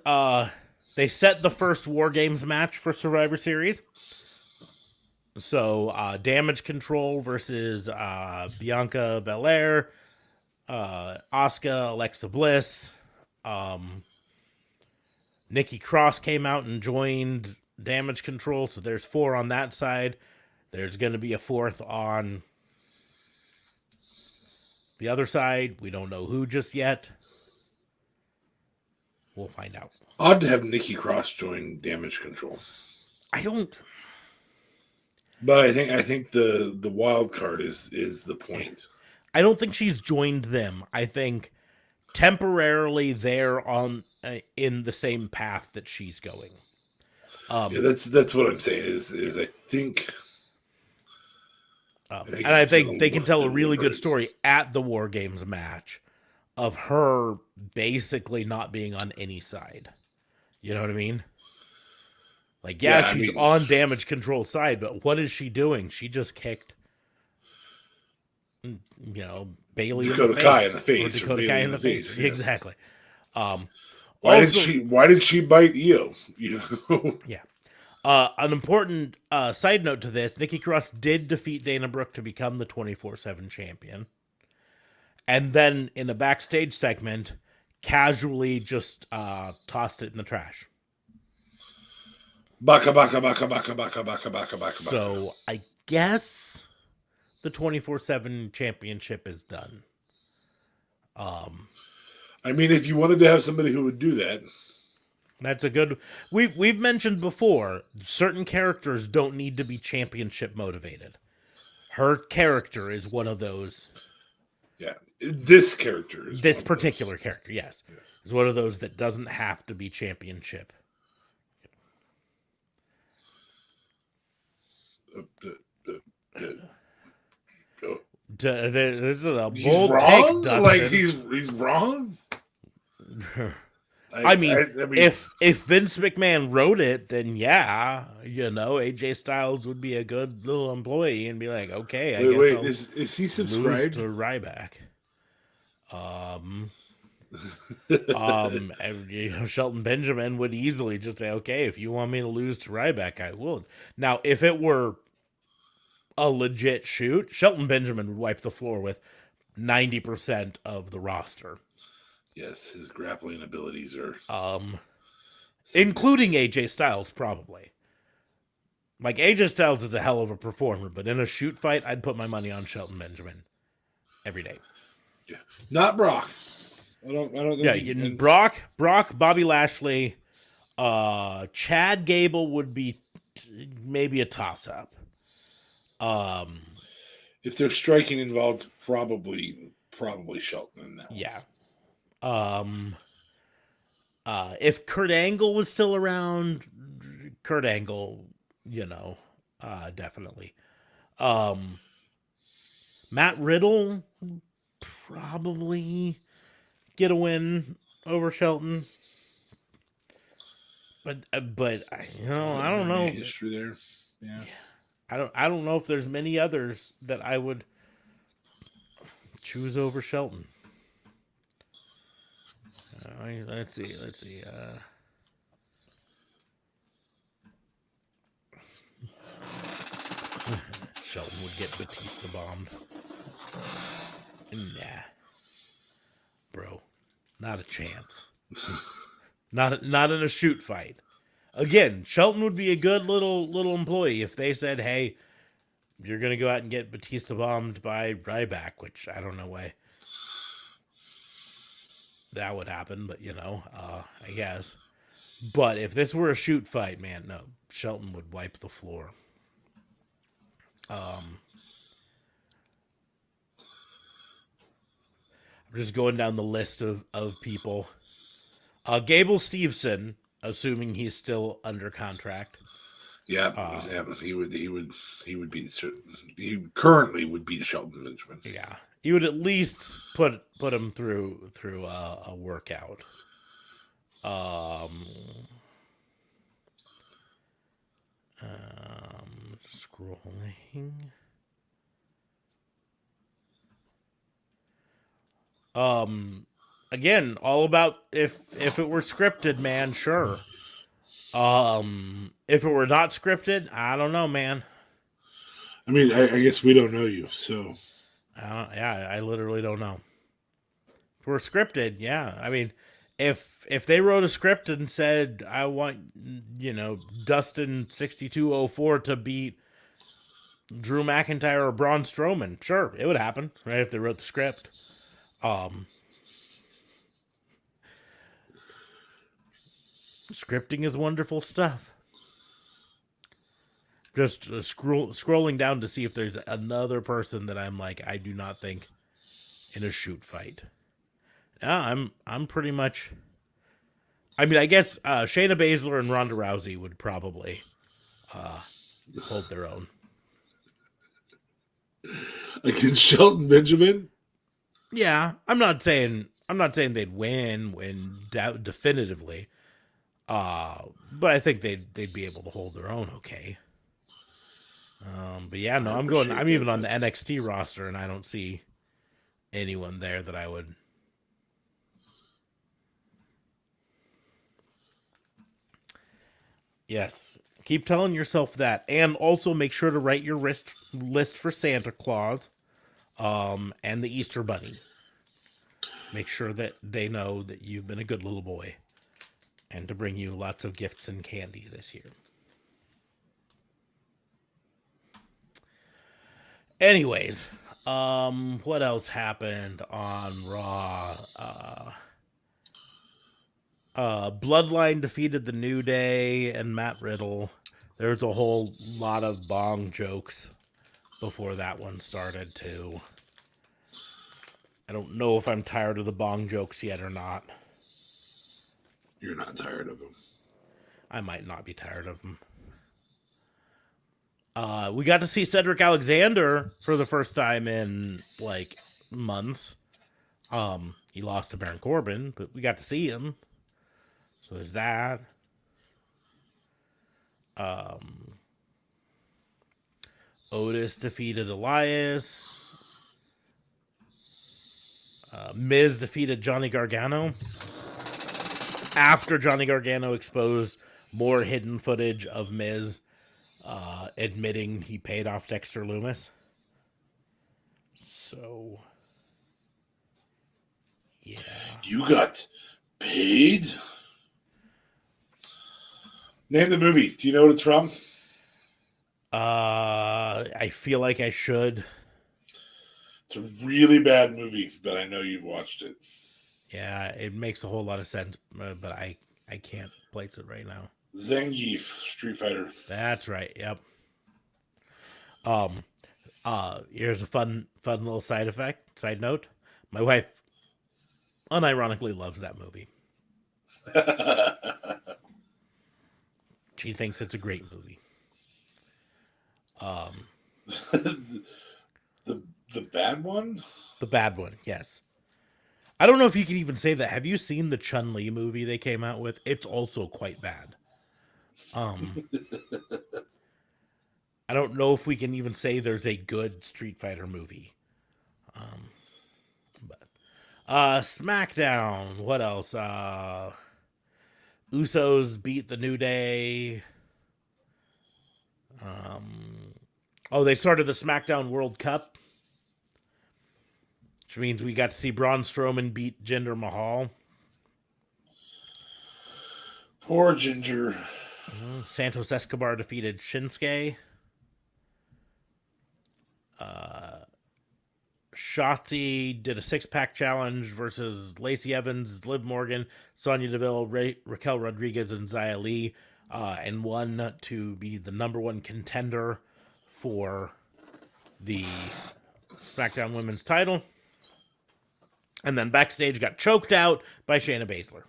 they set the first War Games match for Survivor Series. So, Damage Control versus Bianca Belair, Asuka, Alexa Bliss. Nikki Cross came out and joined Damage Control, so there's 4 on that side. There's going to be a 4th on the other side. We don't know who just yet. We'll find out. Odd to have Nikki Cross join Damage Control. I don't. But I think the wild card is the point. I don't think she's joined them. I think temporarily they're on in the same path that she's going. That's what I'm saying. Is I think. And I think they can tell a really good story at the War Games match of her basically not being on any side. You know what I mean? Like, she's on Damage Control side, but what is she doing? She just kicked, Bailey Dakota Kai in the face. Or Dakota Kai in the face. Yeah. Exactly. Why did she bite Io? Yeah. An important side note to this, Nikki Cross did defeat Dana Brooke to become the 24/7 champion. And then in a backstage segment, casually just tossed it in the trash. Baka. So I guess the 24/7 championship is done. I mean, if you wanted to have somebody who would do that, that's a good. We've mentioned before, certain characters don't need to be championship motivated. Her character is one of those. Yeah, this character is this particular character. Yes, is one of those that doesn't have to be championship. This is a He's bold wrong. take, Like Dustin. he's wrong. I mean, if Vince McMahon wrote it, then yeah, AJ Styles would be a good little employee and be like, okay, I guess I'll is he lose subscribed to Ryback. Shelton Benjamin would easily just say, okay, if you want me to lose to Ryback, I will. Now, if it were a legit shoot, Shelton Benjamin would wipe the floor with 90% of the roster. Yes, his grappling abilities are including AJ Styles, probably. Like, AJ Styles is a hell of a performer, but in a shoot fight, I'd put my money on Shelton Benjamin every day. Yeah. Not Brock. I don't think Brock, Bobby Lashley, Chad Gable would be maybe a toss-up. If there's striking involved, probably Shelton in that one. Yeah. If Kurt Angle was still around, Kurt Angle, definitely. Matt Riddle probably get a win over Shelton. But I don't know. History there. Yeah. I don't know if there's many others that I would choose over Shelton. Let's see. Shelton would get Batista bombed. Nah, bro, not a chance. not in a shoot fight. Again, Shelton would be a good little employee if they said, "Hey, you're gonna go out and get Batista bombed by Ryback," which I don't know why that would happen, but I guess. But if this were a shoot fight, man, no, Shelton would wipe the floor. I'm just going down the list of people. Gable Steveson, assuming he's still under contract. Yeah, he currently would beat Shelton Benjamin. Yeah, he would at least put him through a workout. Scrolling. Again, all about if it were scripted, man, sure. If it were not scripted, I don't know, man. I mean, I guess we don't know you, so. I literally don't know. If we're scripted, yeah. I mean, if they wrote a script and said, I want, Dustin 6204 to beat Drew McIntyre or Braun Strowman, sure, it would happen, right? If they wrote the script. Scripting is wonderful stuff. Just scrolling down to see if there's another person that I'm like, I do not think in a shoot fight. Yeah, I'm pretty much. I mean, I guess Shayna Baszler and Ronda Rousey would probably hold their own. Against Shelton Benjamin? Yeah, I'm not saying they'd win definitively. But I think they'd be able to hold their own okay. But yeah, no, I'm even on the NXT roster and I don't see anyone there that I would. Yes. Keep telling yourself that. And also make sure to write your list for Santa Claus and the Easter Bunny. Make sure that they know that you've been a good little boy. And to bring you lots of gifts and candy this year. Anyways, what else happened on Raw? Bloodline defeated the New Day and Matt Riddle. There's a whole lot of bong jokes before that one started, too. I don't know if I'm tired of the bong jokes yet or not. You're not tired of them. I might not be tired of them. We got to see Cedric Alexander for the first time in like months. He lost to Baron Corbin, but we got to see him. So there's that. Otis defeated Elias. Miz defeated Johnny Gargano. After Johnny Gargano exposed more hidden footage of Miz admitting he paid off Dexter Lumis. So, yeah. You got paid? Name the movie. Do you know what it's from? I feel like I should. It's a really bad movie, but I know you've watched it. Yeah, it makes a whole lot of sense, but I can't place it right now. Zangief, Street Fighter. That's right. Yep. Here's a fun little side note. My wife unironically loves that movie. She thinks it's a great movie. The bad one? The bad one, yes. I don't know if you can even say that. Have you seen the Chun-Li movie they came out with? It's also quite bad. I don't know if we can even say there's a good Street Fighter movie. SmackDown. What else? Usos beat the New Day. They started the SmackDown World Cup, which means we got to see Braun Strowman beat Jinder Mahal. Poor Ginger. Santos Escobar defeated Shinsuke. Shotzi did a 6-pack challenge versus Lacey Evans, Liv Morgan, Sonya Deville, Raquel Rodriguez, and Xia Li, and won to be the number one contender for the SmackDown Women's title. And then backstage got choked out by Shayna Baszler.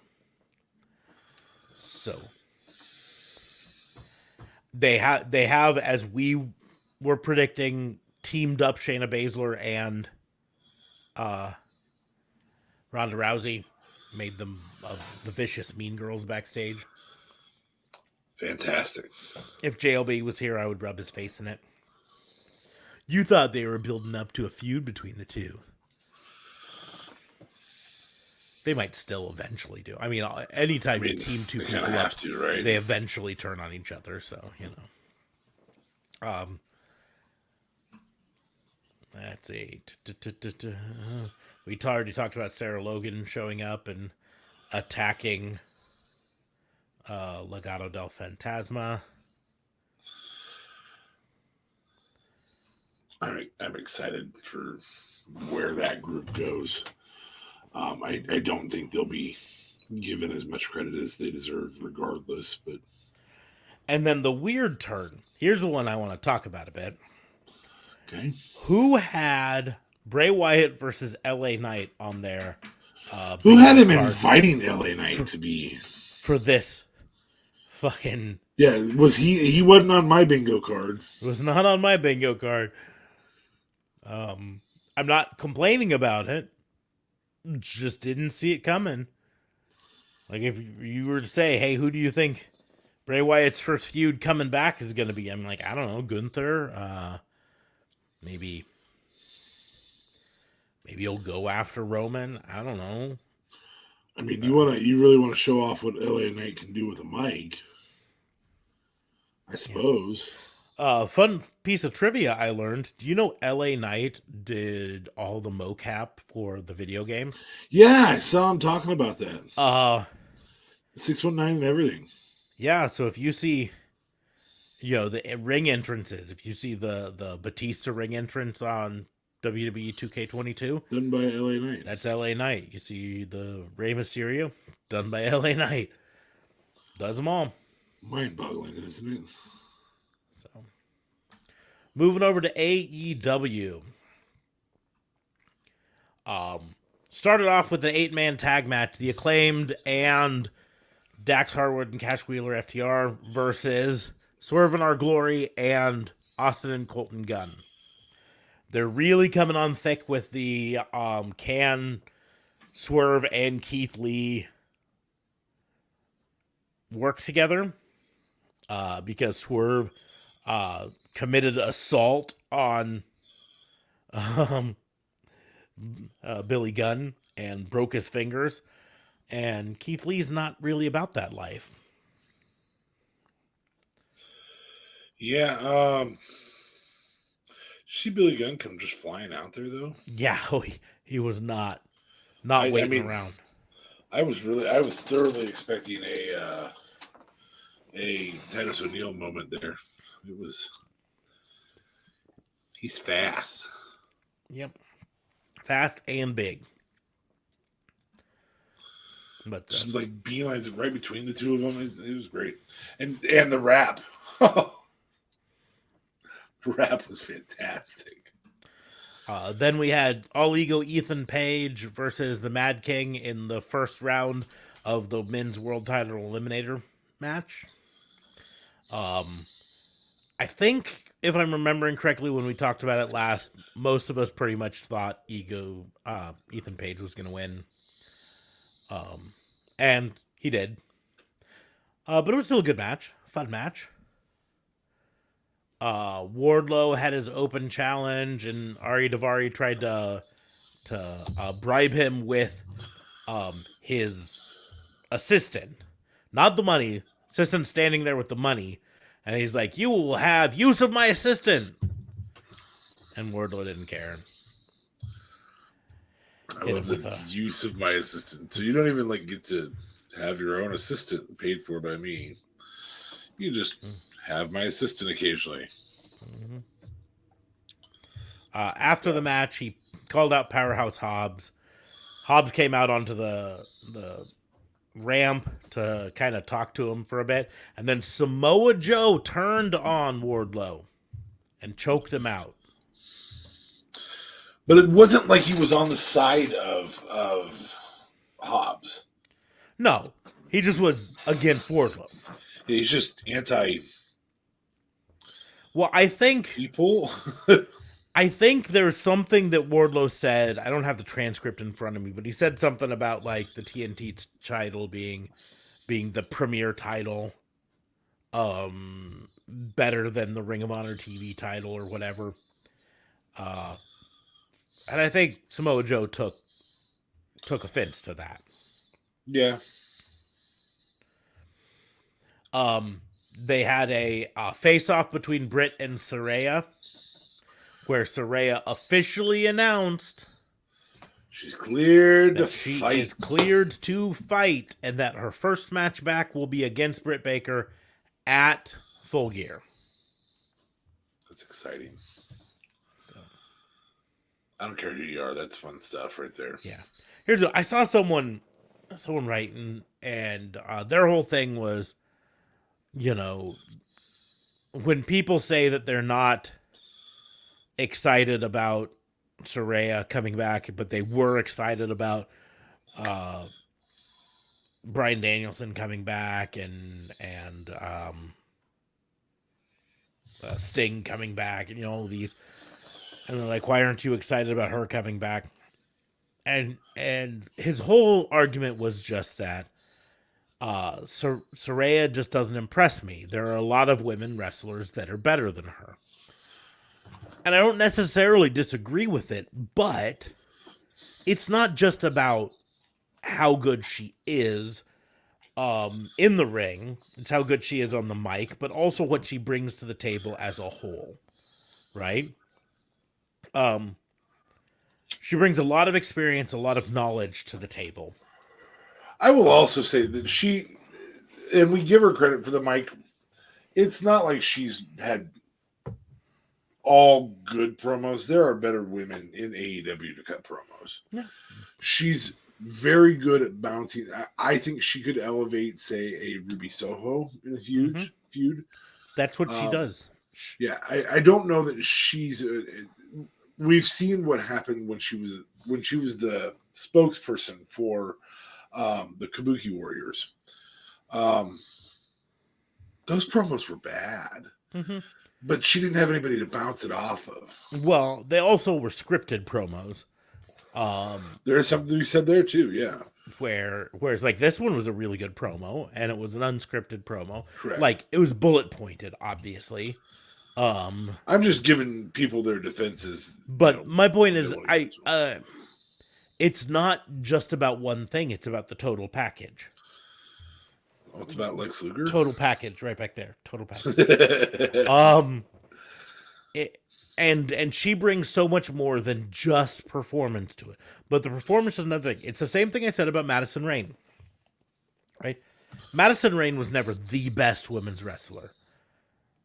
So they have, as we were predicting, teamed up Shayna Baszler and Ronda Rousey, made them the vicious Mean Girls backstage. Fantastic. If JLB was here, I would rub his face in it. You thought they were building up to a feud between the two. They might still eventually do. I mean, anytime you team two people up, right? They eventually turn on each other. So, That's a. We already talked about Sarah Logan showing up and attacking Legado del Fantasma. I'm excited for where that group goes. I don't think they'll be given as much credit as they deserve, regardless. But and then the weird turn. Here's the one I want to talk about a bit. Okay. Who had Bray Wyatt versus LA Knight on there? Who had him inviting LA Knight to be for this fucking? Yeah, was he wasn't on my bingo card. It was not on my bingo card. I'm not complaining about it. Just didn't see it coming. Like, if you were to say, hey, who do you think Bray Wyatt's first feud coming back is going to be? I'm like, I don't know, Gunther. Maybe he'll go after Roman. I don't know. I mean, you really want to show off what LA Knight can do with a mic, I suppose. Fun piece of trivia I learned. Do you know LA Knight did all the mocap for the video games? Yeah, I saw him talking about that. 619 and everything. Yeah, so if you see, the ring entrances, if you see the Batista ring entrance on WWE 2K22, done by LA Knight. That's LA Knight. You see the Rey Mysterio, done by LA Knight. Does them all. Mind-boggling, isn't it? So, moving over to AEW. Started off with an 8-man tag match. The Acclaimed and Dax Harwood and Cash Wheeler FTR versus Swerve in Our Glory and Austin and Colton Gunn. They're really coming on thick with the can Swerve and Keith Lee work together because Swerve committed assault on um, Billy Gunn and broke his fingers. And Keith Lee's not really about that life. Yeah. See Billy Gunn come just flying out there though. Yeah, he was not waiting around. I was thoroughly expecting a Titus O'Neil moment there. He's fast. Yep. Fast and big. But just like beelines right between the two of them. It was great. And the rap. The rap was fantastic. Then we had All Ego Ethan Page versus the Mad King in the first round of the men's world title eliminator match. I think, if I'm remembering correctly, when we talked about it last, most of us pretty much thought Ethan Page was going to win. And he did. But it was still a good match. Fun match. Wardlow had his open challenge, and Ari Daivari tried to bribe him with his assistant. Not the money. Assistant standing there with the money. And he's like, "You will have use of my assistant." And Wardlow didn't care. I love the use of my assistant. So you don't even get to have your own assistant paid for by me. You just have my assistant occasionally. Mm-hmm. After the match, he called out Powerhouse Hobbs. Hobbs came out onto the ramp to kind of talk to him for a bit, and then Samoa Joe turned on Wardlow and choked him out. But it wasn't like he was on the side of Hobbs. No, he just was against Wardlow. He's just anti. Well, I think people. I think there's something that Wardlow said. I don't have the transcript in front of me, but he said something about the TNT title being the premier title, better than the Ring of Honor TV title or whatever. And I think Samoa Joe took offense to that. Yeah. They had a face-off between Britt and Saraya, where Saraya officially announced she's cleared to she fight. is cleared to fight, and that her first match back will be against Britt Baker at Full Gear. That's exciting. So, I don't care who you are. That's fun stuff right there. Yeah. I saw someone writing, and their whole thing was, when people say that they're not excited about Saraya coming back, but they were excited about Bryan Danielson coming back and Sting coming back, and all these, and they're like, why aren't you excited about her coming back? And his whole argument was just that Saraya just doesn't impress me. There are a lot of women wrestlers that are better than her. And I don't necessarily disagree with it, but it's not just about how good she is in the ring. It's how good she is on the mic, but also what she brings to the table as a whole, right? She brings a lot of experience, a lot of knowledge to the table. I will also say that and we give her credit for the mic, it's not like she's had all good promos. There are better women in AEW to cut promos. Yeah. She's very good at bouncing. I think she could elevate, say, a Ruby Soho in a huge feud. That's what she does. Yeah, I don't know that she's. We've seen what happened when she was the spokesperson for the Kabuki Warriors. Those promos were bad. Mm-hmm. But she didn't have anybody to bounce it off of. Well, they also were scripted promos. There's something to be said there too, yeah. Whereas like this one was a really good promo, and it was an unscripted promo. Correct. Like it was bullet pointed, obviously. I'm just giving people their defenses. But my point is, it's not just about one thing; it's about the total package. Oh, it's about Lex Luger. Total package, right back there. Total package. And she brings so much more than just performance to it. But the performance is another thing. It's the same thing I said about Madison Rayne. Right? Madison Rayne was never the best women's wrestler.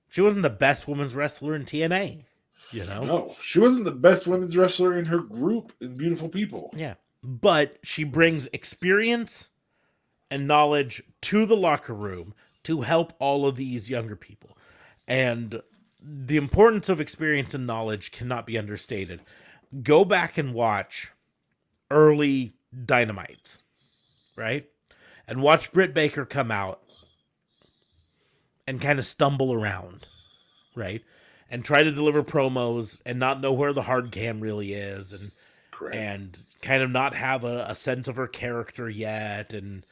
She wasn't the best women's wrestler in TNA. You know? No, she wasn't the best women's wrestler in her group in Beautiful People. Yeah. But she brings experience and knowledge to the locker room to help all of these younger people. And the importance of experience and knowledge cannot be understated. Go back and watch early Dynamites, right? And watch Britt Baker come out and kind of stumble around, right? And try to deliver promos and not know where the hard cam really is, and Correct. And kind of not have a sense of her character yet, and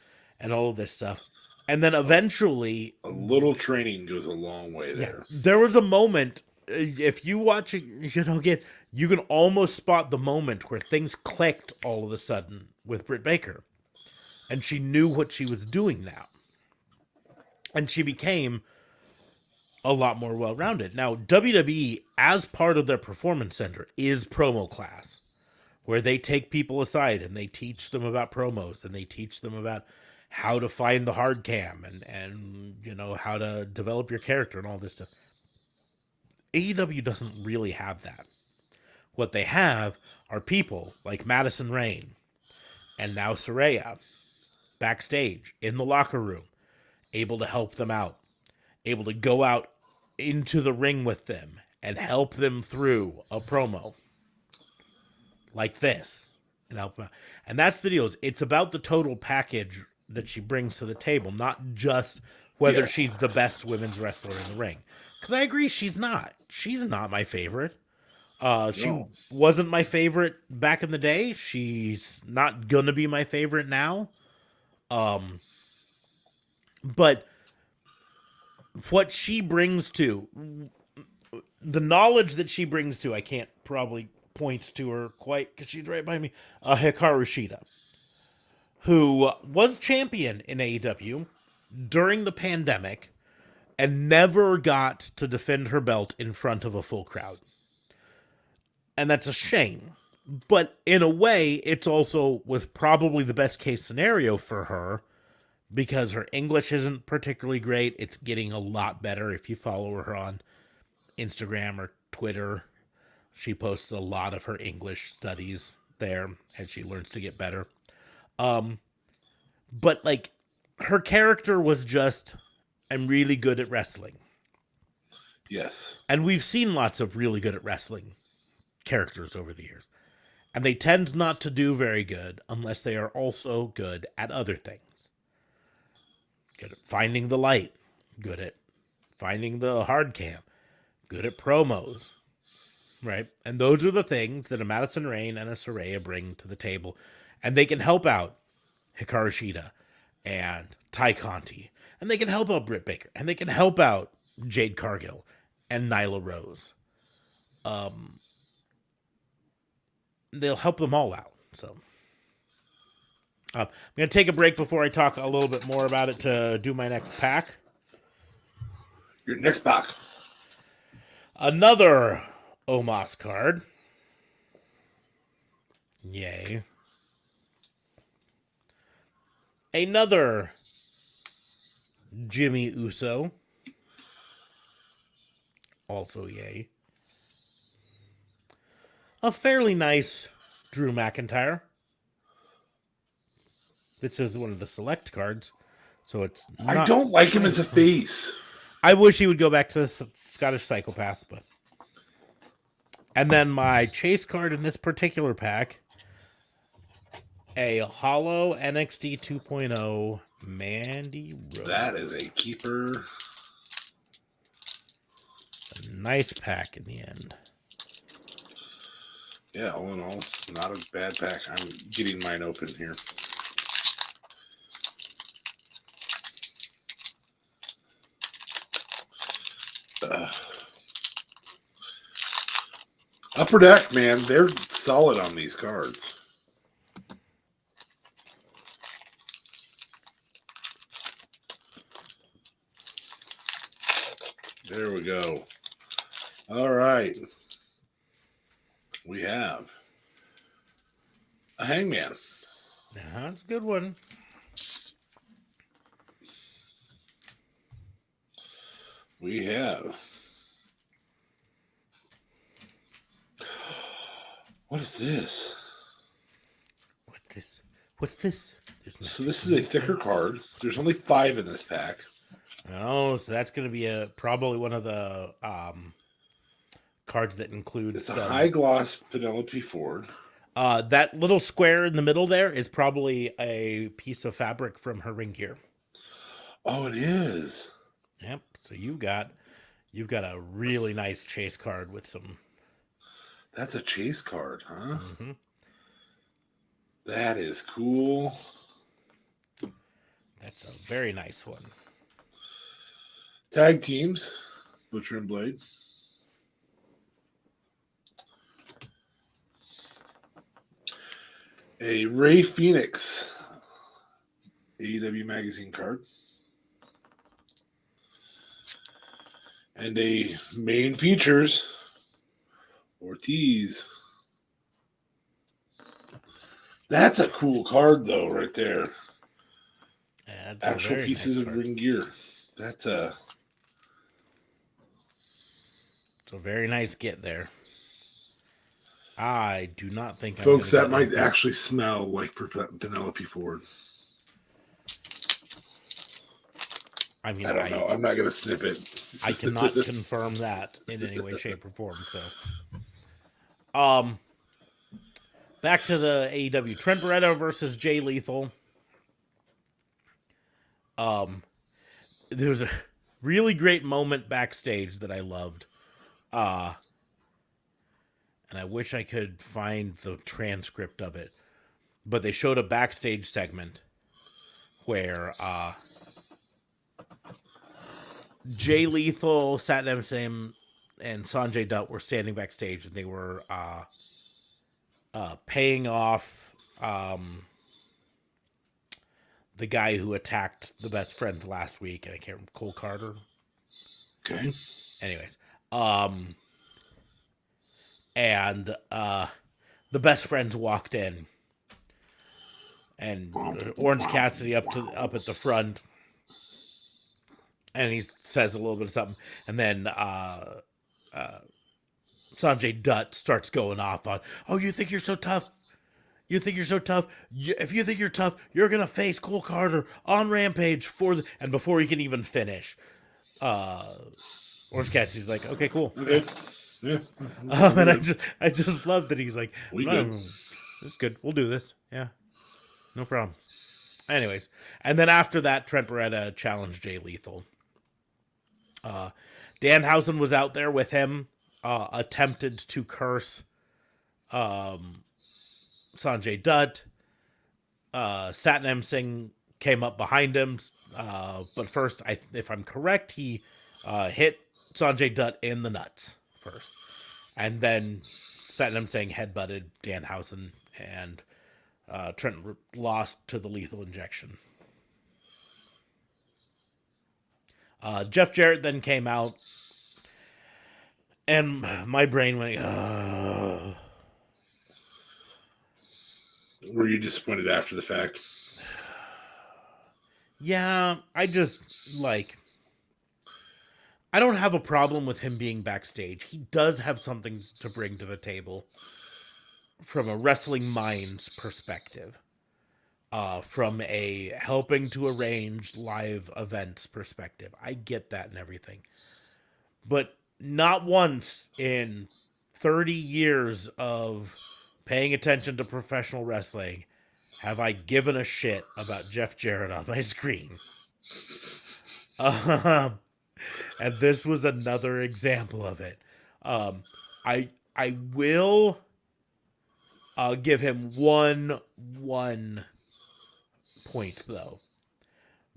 all of this stuff. And then eventually, a little training goes a long way there. Yeah, there was a moment, if you watch it, again, you can almost spot the moment where things clicked all of a sudden with Britt Baker. And she knew what she was doing now. And she became a lot more well-rounded. Now, WWE, as part of their performance center, is promo class, where they take people aside and they teach them about promos, and they teach them about how to find the hard cam and how to develop your character and all this stuff. AEW doesn't really have that. What they have are people like Madison Rayne and now Saraya backstage in the locker room, able to help them out, able to go out into the ring with them and help them through a promo like this and help them out. And that's the deal. It's about the total package that she brings to the table, not just whether she's the best women's wrestler in the ring. Because I agree, she's not. She's not my favorite. She wasn't my favorite back in the day. She's not gonna be my favorite now. But what she brings to, the knowledge that she brings to, I can't probably point to her quite because she's right behind me, Hikaru Shida, who was champion in AEW during the pandemic and never got to defend her belt in front of a full crowd. And that's a shame. But in a way, it's also was probably the best case scenario for her because her English isn't particularly great. It's getting a lot better. If you follow her on Instagram or Twitter, she posts a lot of her English studies there and she learns to get better. But like her character was just, I'm really good at wrestling. Yes. And we've seen lots of really good at wrestling characters over the years. And they tend not to do very good unless they are also good at other things. Good at finding the light. Good at finding the hard cam. Good at promos. Right? And those are the things that a Madison Rayne and a Saraya bring to the table. And they can help out Hikaru Shida and Ty Conti. And they can help out Britt Baker. And they can help out Jade Cargill and Nyla Rose. They'll help them all out. So I'm going to take a break before I talk a little bit more about it to do my next pack. Your next pack. Another Omos card. Yay. Another Jimmy Uso. Also yay. A fairly nice Drew McIntyre. This is one of the select cards, so it's not... I don't like him as a face. I wish he would go back to the Scottish Psychopath, but... And then my chase card in this particular pack, a hollow NXT 2.0 Mandy Rose. That is a keeper. nice pack in the end. Yeah, all in all, not a bad pack. I'm getting mine open here. Upper Deck, man, they're solid on these cards. There we go. All right. We have a Hangman. That's a good one. We have. What is this? What's this? So this is a thicker card. There's only 5 in this pack. Oh, so that's going to be probably one of the cards that includes It's a high gloss Penelope Ford. That little square in the middle there is probably a piece of fabric from her ring gear. Oh, it is. Yep. So you've got a really nice chase card with some. That's a chase card, huh? Mm-hmm. That is cool. That's a very nice one. Tag teams, Butcher and Blade. A Ray Phoenix AEW magazine card. And a main features Ortiz. That's a cool card, though, right there. Yeah, Actual pieces of ring gear. That's a... It's a very nice get there. I do not think... Folks, that might actually smell like Penelope Ford. I mean, I don't know. I'm not going to sniff it. I cannot confirm that in any way, shape, or form. So, back to the AEW Trent Beretta versus Jay Lethal. There was a really great moment backstage that I loved. And I wish I could find the transcript of it. But they showed a backstage segment where Jay Lethal, Satnam Singh, and Sanjay Dutt were standing backstage, and they were paying off the guy who attacked the best friends last week, and I can't remember, Cole Carter. Okay. Anyways, and the best friends walked in, and Orange Cassidy up at the front. And he says a little bit of something. And then Sanjay Dutt starts going off on, oh, you think you're so tough? You think you're so tough? If you think you're tough, you're going to face Cole Carter on Rampage And before he can even finish, Orange Cassidy's like, okay, cool. Okay. Yeah. And I just love that he's like, good. It's good. We'll do this. Yeah. No problem. Anyways. And then after that, Trent Beretta challenged Jay Lethal. Danhausen was out there with him, attempted to curse Sanjay Dutt. Satnam Singh came up behind him, but first, if I'm correct, he hit Sanjay Dutt in the nuts first. And then Satnam Singh headbutted Danhausen, and Trent lost to the lethal injection. Jeff Jarrett then came out, and my brain went, Were you disappointed after the fact? Yeah, I just, I don't have a problem with him being backstage. He does have something to bring to the table from a wrestling mind's perspective. From a helping to arrange live events perspective. I get that and everything. But not once in 30 years of paying attention to professional wrestling have I given a shit about Jeff Jarrett on my screen. And this was another example of it. I will give him one point though,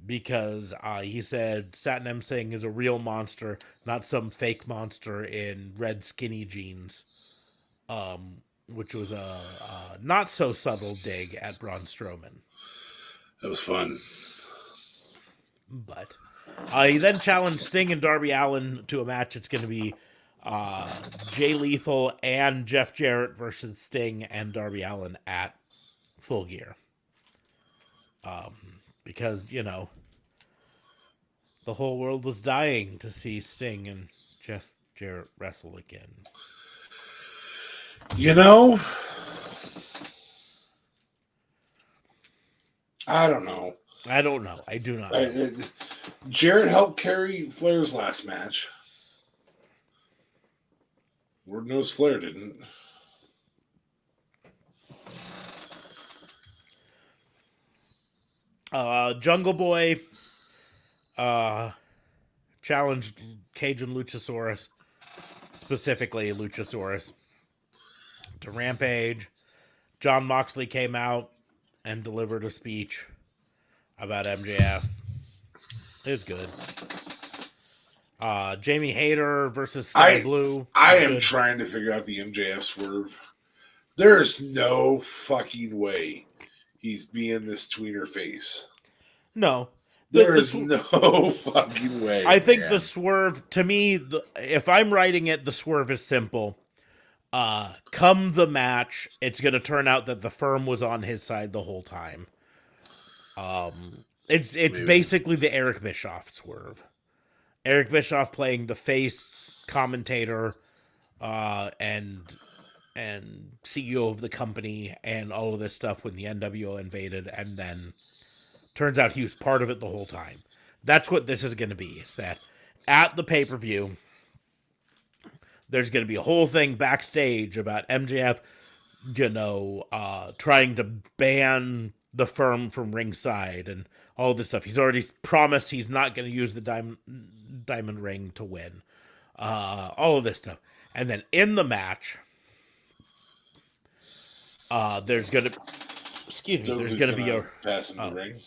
because he said Satnam Singh is a real monster, not some fake monster in red skinny jeans, which was a not so subtle dig at Braun Strowman. That was fun. But he then challenged Sting and Darby Allin to a match. It's going to be Jay Lethal and Jeff Jarrett versus Sting and Darby Allin at Full Gear. Because, you know, the whole world was dying to see Sting and Jeff Jarrett wrestle again. You know, I don't know. I don't know. I do not know. Jarrett helped carry Flair's last match. Lord knows Flair didn't. Jungle Boy challenged Cajun Luchasaurus, specifically Luchasaurus, to Rampage. John Moxley came out and delivered a speech about MJF. It was good. Jamie Hayter versus Sky Blue. I am trying to figure out the MJF swerve. There is no fucking way he's being this tweener face. No. There is no fucking way. I think the swerve, to me, if I'm writing it, the swerve is simple. Come the match, it's going to turn out that the firm was on his side the whole time. It's basically the Eric Bischoff swerve. Eric Bischoff playing the face commentator and CEO of the company and all of this stuff when the NWO invaded, and then turns out he was part of it the whole time. That's what this is going to be. Is that at the pay-per-view, there's going to be a whole thing backstage about MJF, trying to ban the firm from ringside and all this stuff. He's already promised he's not going to use the diamond ring to win. All of this stuff. And then in the match, there's going to... Excuse me. There's going to be a passing the ring.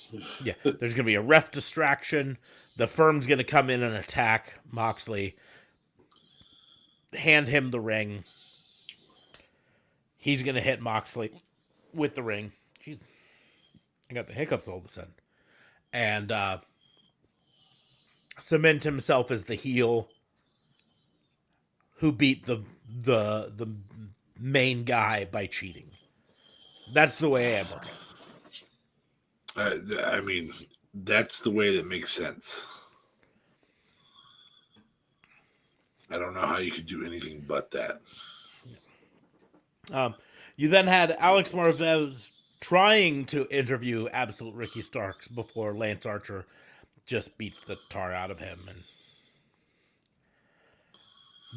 Yeah, there's going to be a ref distraction. The firm's going to come in and attack Moxley. Hand him the ring. He's going to hit Moxley with the ring. Jeez, I got the hiccups all of a sudden. And cement himself as the heel who beat the main guy by cheating. That's the way I look at it. I mean, that's the way that makes sense. I don't know how you could do anything but that. You then had Alex Marvez trying to interview Absolute Ricky Starks before Lance Archer just beats the tar out of him. And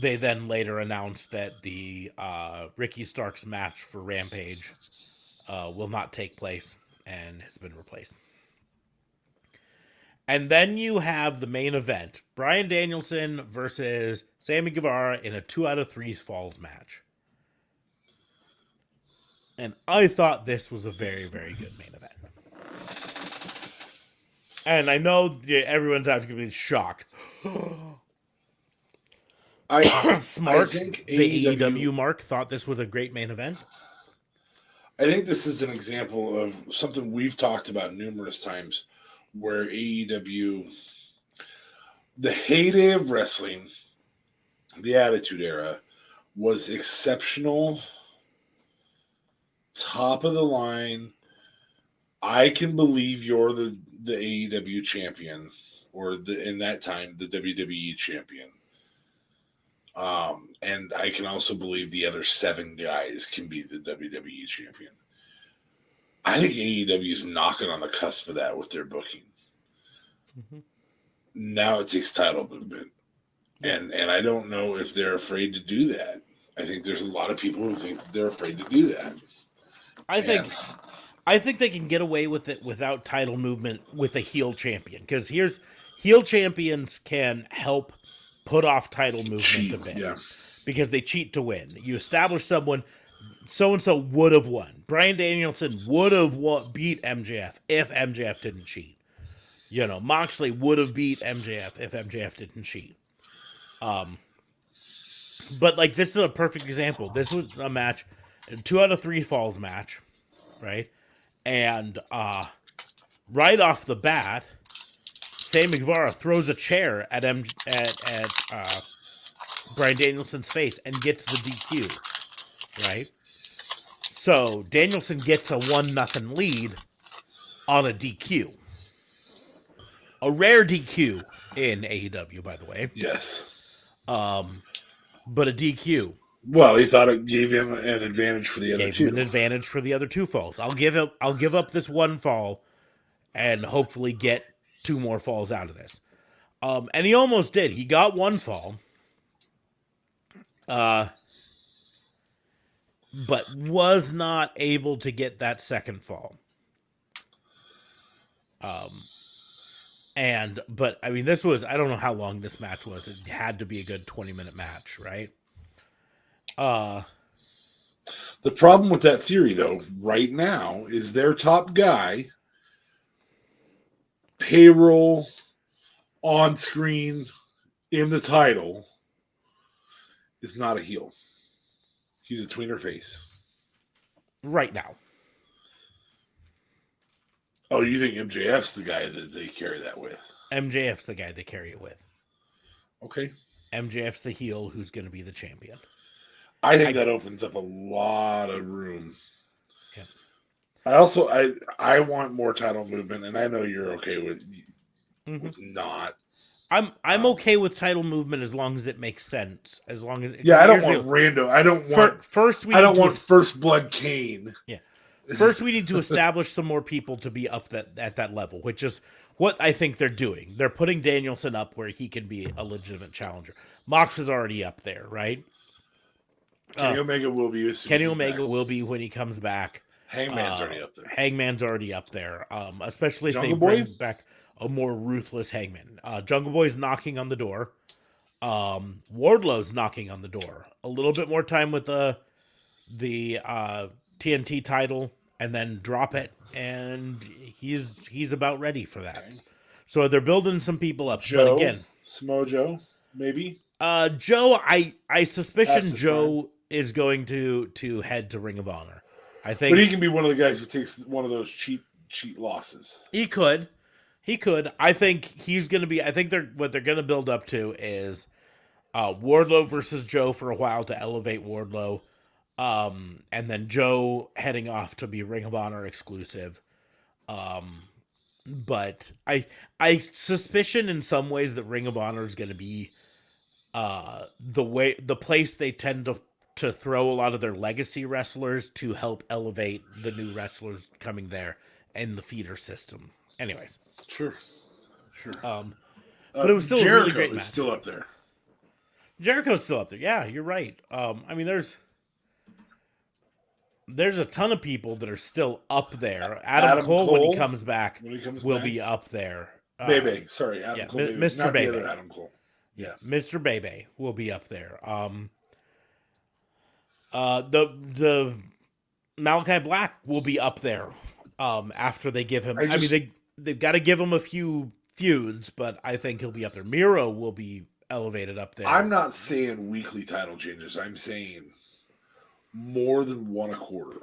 they then later announced that the Ricky Starks match for Rampage will not take place and has been replaced. And then you have the main event, Bryan Danielson versus Sammy Guevara in a 2 out of 3 falls match. And I thought this was a very, very good main event. And I know everyone's out to give me shock. Smart, the AEW Mark, thought this was a great main event. I think this is an example of something we've talked about numerous times, where AEW, the heyday of wrestling, the Attitude Era, was exceptional, top of the line. I can believe you're the AEW champion, or in that time, the WWE champion. And I can also believe the other 7 guys can be the WWE champion. I think AEW is knocking on the cusp of that with their booking. Mm-hmm. Now it takes title movement. And I don't know if they're afraid to do that. I think there's a lot of people who think they're afraid to do that. I think they can get away with it without title movement with a heel champion. Because here's heel champions can help put off title movement Cheat, a bit. yeah. Because they cheat to win. You establish someone, so-and-so would have won. Bryan Danielson would have beat MJF if MJF didn't cheat. You know, Moxley would have beat MJF if MJF didn't cheat. But, like, this is a perfect example. This was a match, a 2 out of 3 falls match, right? And right off the bat, Sammy Guevara throws a chair at Bryan Danielson's face and gets the DQ, right? So Danielson gets a 1-0 lead on a DQ. A rare DQ in AEW, by the way. Yes. But a DQ. Well, he thought it gave him an advantage for the other Gave two. him an advantage for the other 2 falls. I'll give up this 1 fall and hopefully get 2 more falls out of this. And he almost did. He got 1 fall. But was not able to get that 2nd fall. But I mean, this was, I don't know how long this match was. It had to be a good 20-minute match, right? The problem with that theory, though, right now, is their top guy, payroll, on screen, in the title, is not a heel. He's a tweener face. Right now. Oh, you think MJF's the guy that they carry that with? MJF's the guy they carry it with. Okay. MJF's the heel who's going to be the champion. I think that opens up a lot of room. Yeah. I want more title movement, and I know you're okay with not. I'm okay with title movement as long as it makes sense. As long as I don't want random. I don't want First Blood Kane. Yeah. First, we need to establish some more people to be up at that level, which is what I think they're doing. They're putting Danielson up where he can be a legitimate challenger. Mox is already up there, right? Kenny Omega will be. Kenny Omega will be when he comes back. Hangman's already up there. Hangman's already up there. Especially if Jungle they bring back a more ruthless Hangman. Jungle Boy's knocking on the door. Wardlow's knocking on the door. A little bit more time with the TNT title, and then drop it, and he's about ready for that. Okay. So they're building some people up. Joe, but again, Samoa Joe, maybe. Joe, I suspicion Joe is going to head to Ring of Honor. I think, but he can be one of the guys who takes one of those cheat losses. He could. I think he's going to be. I think what they're going to build up to is Wardlow versus Joe for a while to elevate Wardlow. And then Joe heading off to be Ring of Honor exclusive. But I suspicion in some ways that Ring of Honor is going to be the place they tend to throw a lot of their legacy wrestlers to help elevate the new wrestlers coming there in the feeder system. Anyways. Sure. But it was still Jericho a really great match. Is still up there. Jericho's still up there. Yeah, you're right. I mean, there's a ton of people that are still up there. Adam Cole, when he comes back, will be up there. Bebe, sorry, Adam Cole. Mr. Not Bebe. The other Adam Cole. Yeah, Mr. Bebe will be up there. The Malachi Black will be up there. After they give him, they've got to give him a few feuds, but I think he'll be up there. Miro will be elevated up there. I'm not saying weekly title changes. I'm saying more than one a quarter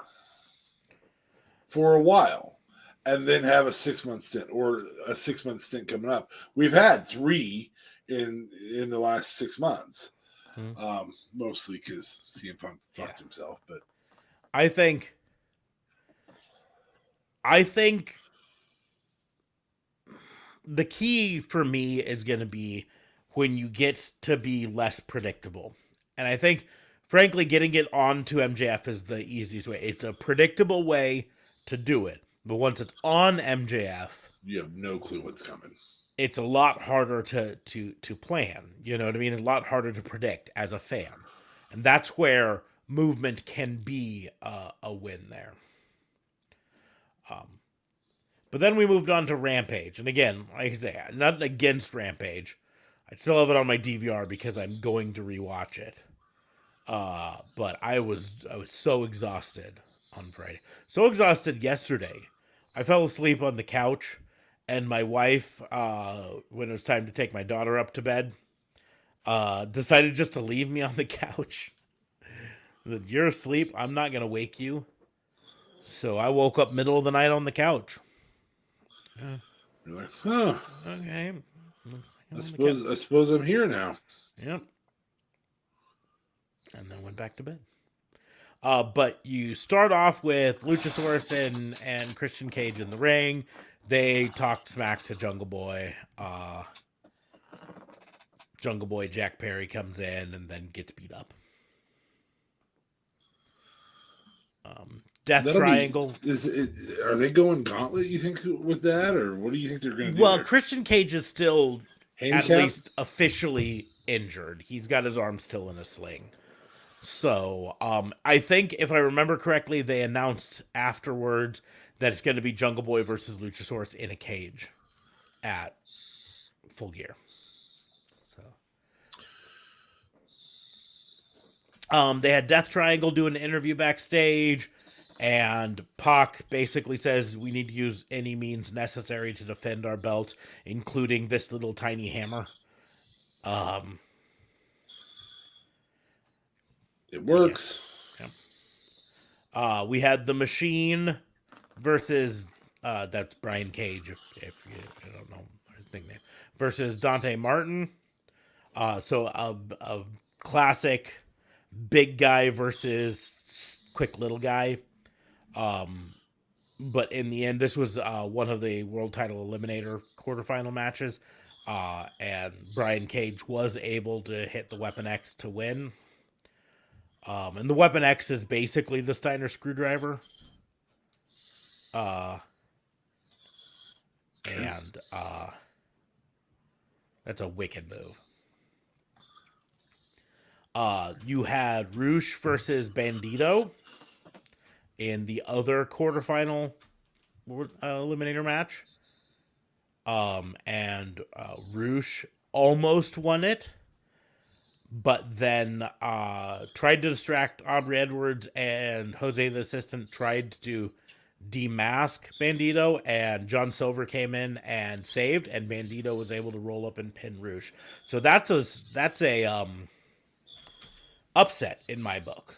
for a while, and then have a 6-month stint or a 6-month stint coming up. We've had 3 in the last 6 months, mostly because CM Punk fucked himself. But I think the key for me is going to be when you get to be less predictable, and I think, frankly, getting it on to MJF is the easiest way. It's a predictable way to do it. But once it's on MJF, you have no clue what's coming. It's a lot harder to plan. You know what I mean? A lot harder to predict as a fan. And that's where movement can be a win there. But then we moved on to Rampage. And again, like I say, not against Rampage. I still have it on my DVR because I'm going to rewatch it. But I was so exhausted on Friday. So exhausted yesterday. I fell asleep on the couch, and my wife, when it was time to take my daughter up to bed, decided just to leave me on the couch. Said, "You're asleep. I'm not gonna wake you." So I woke up middle of the night on the couch. You're like, huh? Okay. I suppose I'm here now. Yep. And then went back to bed. But you start off with Luchasaurus and Christian Cage in the ring. They talked smack to Jungle Boy. Jungle Boy Jack Perry comes in and then gets beat up. Death Triangle. Are they going gauntlet, you think, with that? Or what do you think they're going to do? Well, there? Christian Cage is still Handicapped? at least officially injured. He's got his arm still in a sling. So, I think, if I remember correctly, they announced afterwards that it's going to be Jungle Boy versus Luchasaurus in a cage at Full Gear. So, they had Death Triangle do an interview backstage, and Pac basically says we need to use any means necessary to defend our belts, including this little tiny hammer. It works. Yeah. We had The Machine versus that's Brian Cage, if you don't know his nickname, versus Dante Martin. So a classic big guy versus quick little guy. But in the end, this was one of the world title eliminator quarterfinal matches. And Brian Cage was able to hit the Weapon X to win. And the Weapon X is basically the Steiner screwdriver. And that's a wicked move. You had Roosh versus Bandito in the other quarterfinal eliminator match. And Roosh almost won it, but then tried to distract Aubrey Edwards, and Jose the assistant tried to demask Bandito, and John Silver came in and saved, and Bandito was able to roll up and pin Roosh. So that's a upset in my book.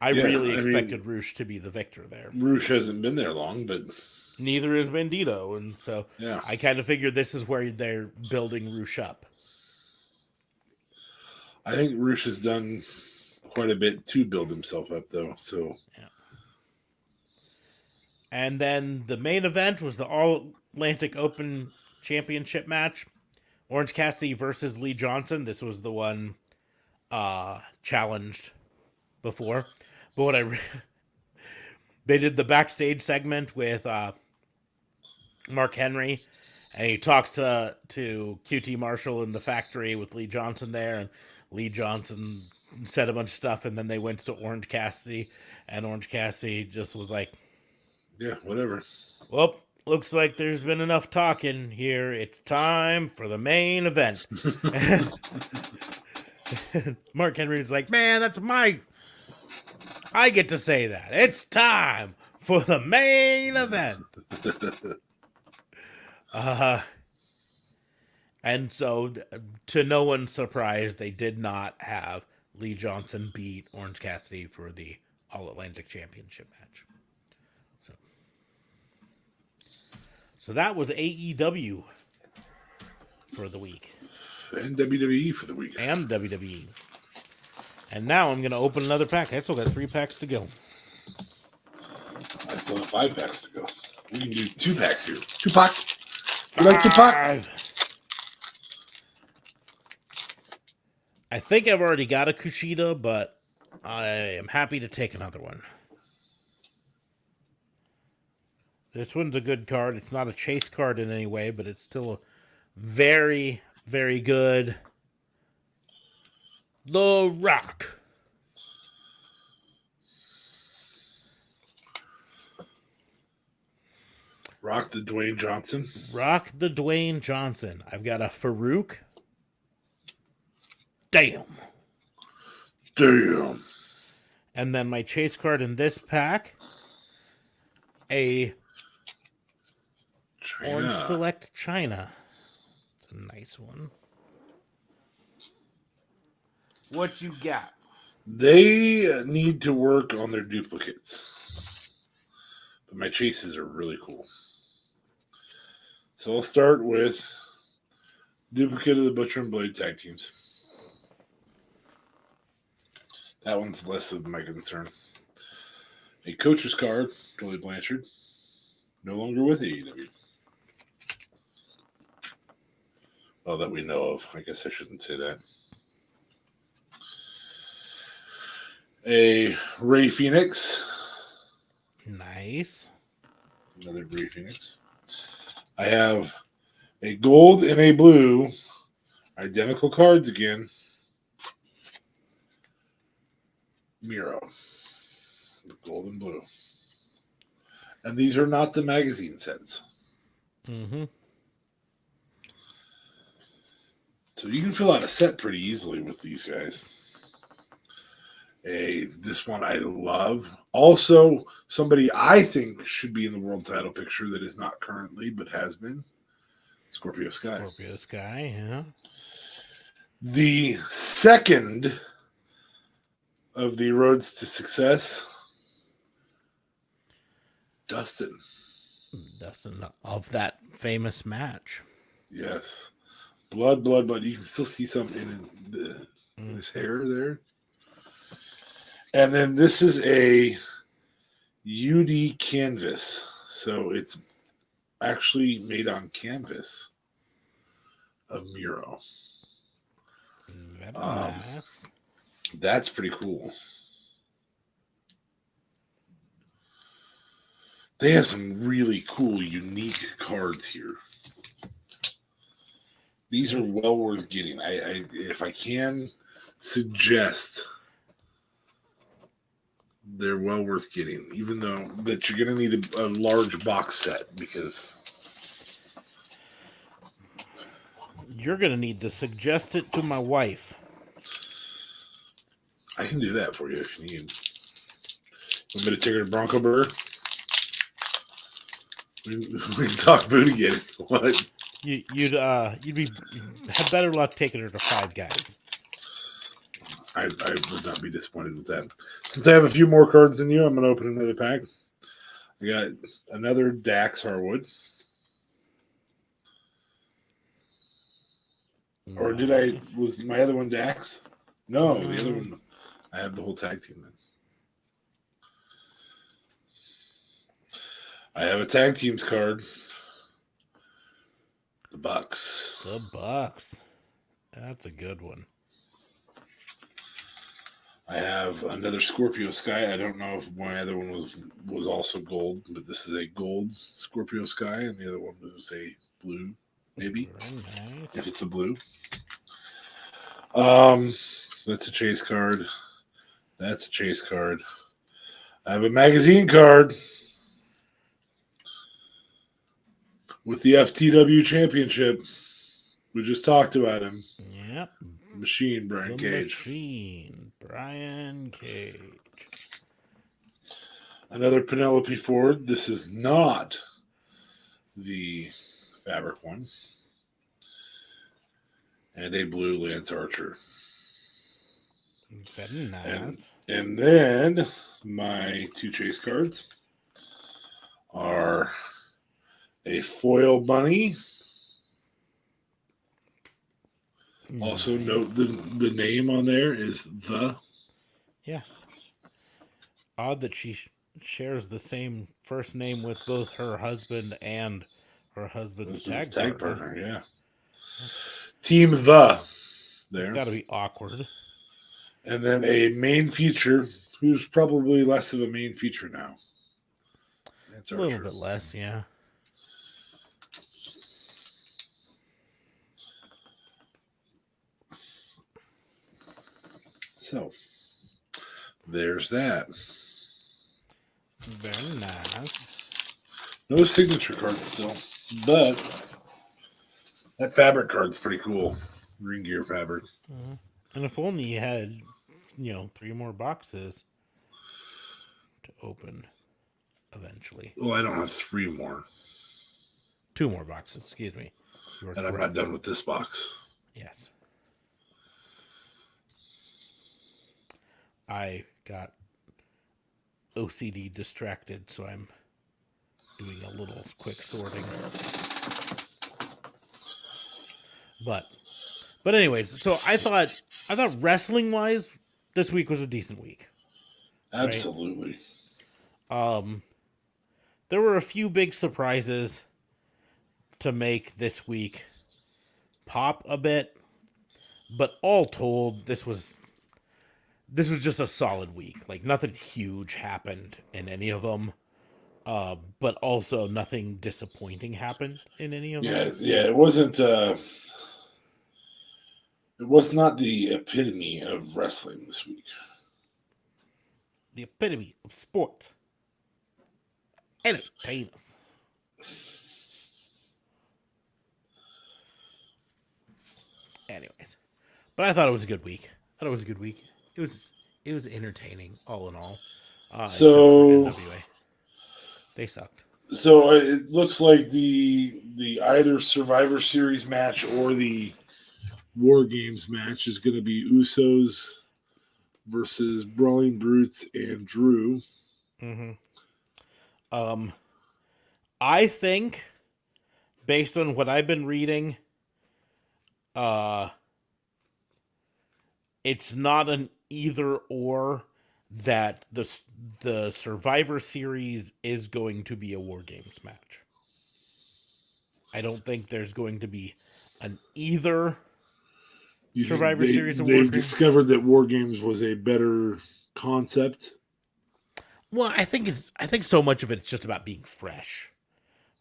I really expected Roosh to be the victor there. Roosh hasn't been there long, but neither is Bandito, and so yeah. I kind of figured this is where they're building Roosh up. I think Roosh has done quite a bit to build himself up, though. So, yeah. And then the main event was the All Atlantic Open Championship match. Orange Cassidy versus Lee Johnson. This was the one challenged before. But what they did the backstage segment with Mark Henry, and he talked to QT Marshall in the factory with Lee Johnson there, and Lee Johnson said a bunch of stuff, and then they went to Orange Cassidy, and Orange Cassidy just was like, yeah, whatever. Well, looks like there's been enough talking here. It's time for the main event. And Mark Henry was like, man, I get to say that. It's time for the main event. And so, to no one's surprise, they did not have Lee Johnson beat Orange Cassidy for the All-Atlantic Championship match. So that was AEW for the week. And WWE for the week. And WWE. And now I'm going to open another pack. I still got 3 packs to go. I still have 5 packs to go. We can do 2 packs here. 2-pack. You like 2-pack? I think I've already got a Kushida, but I am happy to take another one. This one's a good card. It's not a chase card in any way, but it's still a very, very good The Rock. Rock the Dwayne Johnson. Rock the Dwayne Johnson. I've got a Farouk. Damn. Damn. And then my chase card in this pack, a Orange China. Select China. It's a nice one. What you got? They need to work on their duplicates. But my chases are really cool. So I'll start with duplicate of the Butcher and Blade tag teams. That one's less of my concern. A coach's card, Billy Blanchard, no longer with AEW. Well, that we know of. I guess I shouldn't say that. A Ray Phoenix. Nice. Another Ray Phoenix. I have a gold and a blue. Identical cards again. Miro. The gold and blue. And these are not the magazine sets. Mm-hmm. So you can fill out a set pretty easily with these guys. This one I love. Also, somebody I think should be in the world title picture that is not currently, but has been. Scorpio Sky. Scorpio Sky, yeah. The second of the roads to success, Dustin. Dustin of that famous match. Yes. Blood. You can still see something in his hair there. And then this is a UD canvas. So it's actually made on canvas of Miro. Very nice. That's pretty cool. They have some really cool, unique cards here. These are well worth getting. I if I can suggest, they're well worth getting, even though that you're going to need a large box set because You're going to need to suggest it to my wife. I can do that for you if you need. Want me to take her to Bronco Burger? We can talk booty again. What? You'd have better luck taking her to Five Guys. I would not be disappointed with that. Since I have a few more cards than you, I'm going to open another pack. I got another Dax Harwood. Or was my other one Dax? No, the other one, I have the whole tag team then. I have a tag teams card. The Bucks. The Bucks. That's a good one. I have another Scorpio Sky. I don't know if my other one was also gold, but this is a gold Scorpio Sky, and the other one was a blue, maybe. Very nice. If it's a blue. That's a chase card. That's a chase card. I have a magazine card with the FTW Championship. We just talked about him. Yep. Machine, Brian Cage. Machine, Brian Cage. Another Penelope Ford. This is not the fabric one. And a blue Lance Archer. Very nice. And then my two chase cards are a foil bunny. Also note the name on there is the. Yes. Odd that she shares the same first name with both her husband and her husband's tag partner. Yeah. Team the. There. It's got to be awkward. And then a main feature, who's probably less of a main feature now. That's A little bit less, yeah. So, there's that. Very nice. No signature cards still, but that fabric card's pretty cool. Ring gear fabric. And if only you had, 3 more boxes to open eventually. Well, I don't have 3 more. 2 more boxes, excuse me. You are And I'm correct. not done with this box. Yes. I got OCD distracted, so I'm doing a little quick sorting. But anyways, so I thought wrestling wise, this week was a decent week. Absolutely. There were a few big surprises to make this week pop a bit, but all told, this was just a solid week. Like, nothing huge happened in any of them, but also nothing disappointing happened in any of them. Yeah. It wasn't. It was not the epitome of wrestling this week. The epitome of sports. Entertainers. Anyways, but I thought it was a good week. It was entertaining, all in all. So except for NWA. They sucked. So it looks like the either Survivor Series match or the War Games match is going to be Usos versus Brawling Brutes and Drew. Mm-hmm. I think, based on what I've been reading, it's not an either or that the Survivor Series is going to be a War Games match. I don't think there's going to be an either Survivor Series or War They've Games. discovered that War Games was a better concept. Well, I think so much of it's just about being fresh,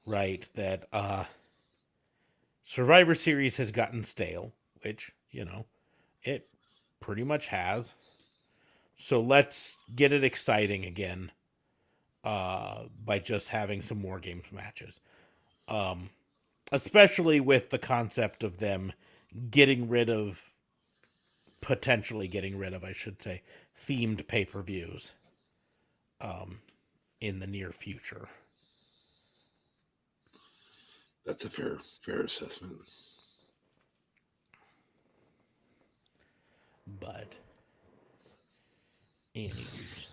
right? That Survivor Series has gotten stale, which, it pretty much has. So let's get it exciting again by just having some War Games matches. Especially with the concept of them potentially getting rid of, I should say, themed pay-per-views in the near future. That's a fair assessment. But anyways.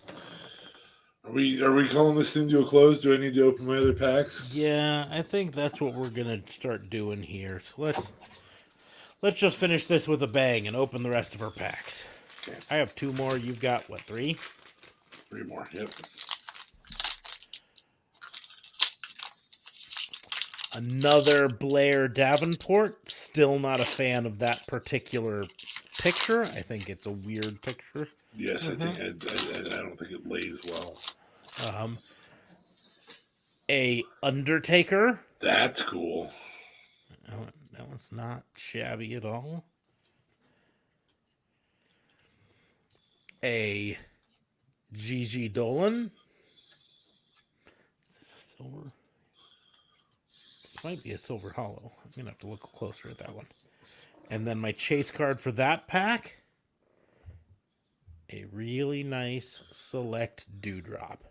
Are we calling this thing to a close? Do I need to open my other packs? Yeah, I think that's what we're gonna start doing here. So let's just finish this with a bang and open the rest of our packs. Okay. I have 2 more. You've got what, 3? 3 more. Yep. Another Blair Davenport. Still not a fan of that particular picture. I think it's a weird picture. Yes, I think I don't think it lays well. A Undertaker. That's cool. That one's not shabby at all. A Gigi Dolan. Is this a silver? This might be a silver hollow. I'm going to have to look closer at that one. And then my chase card for that pack. A really nice select dewdrop.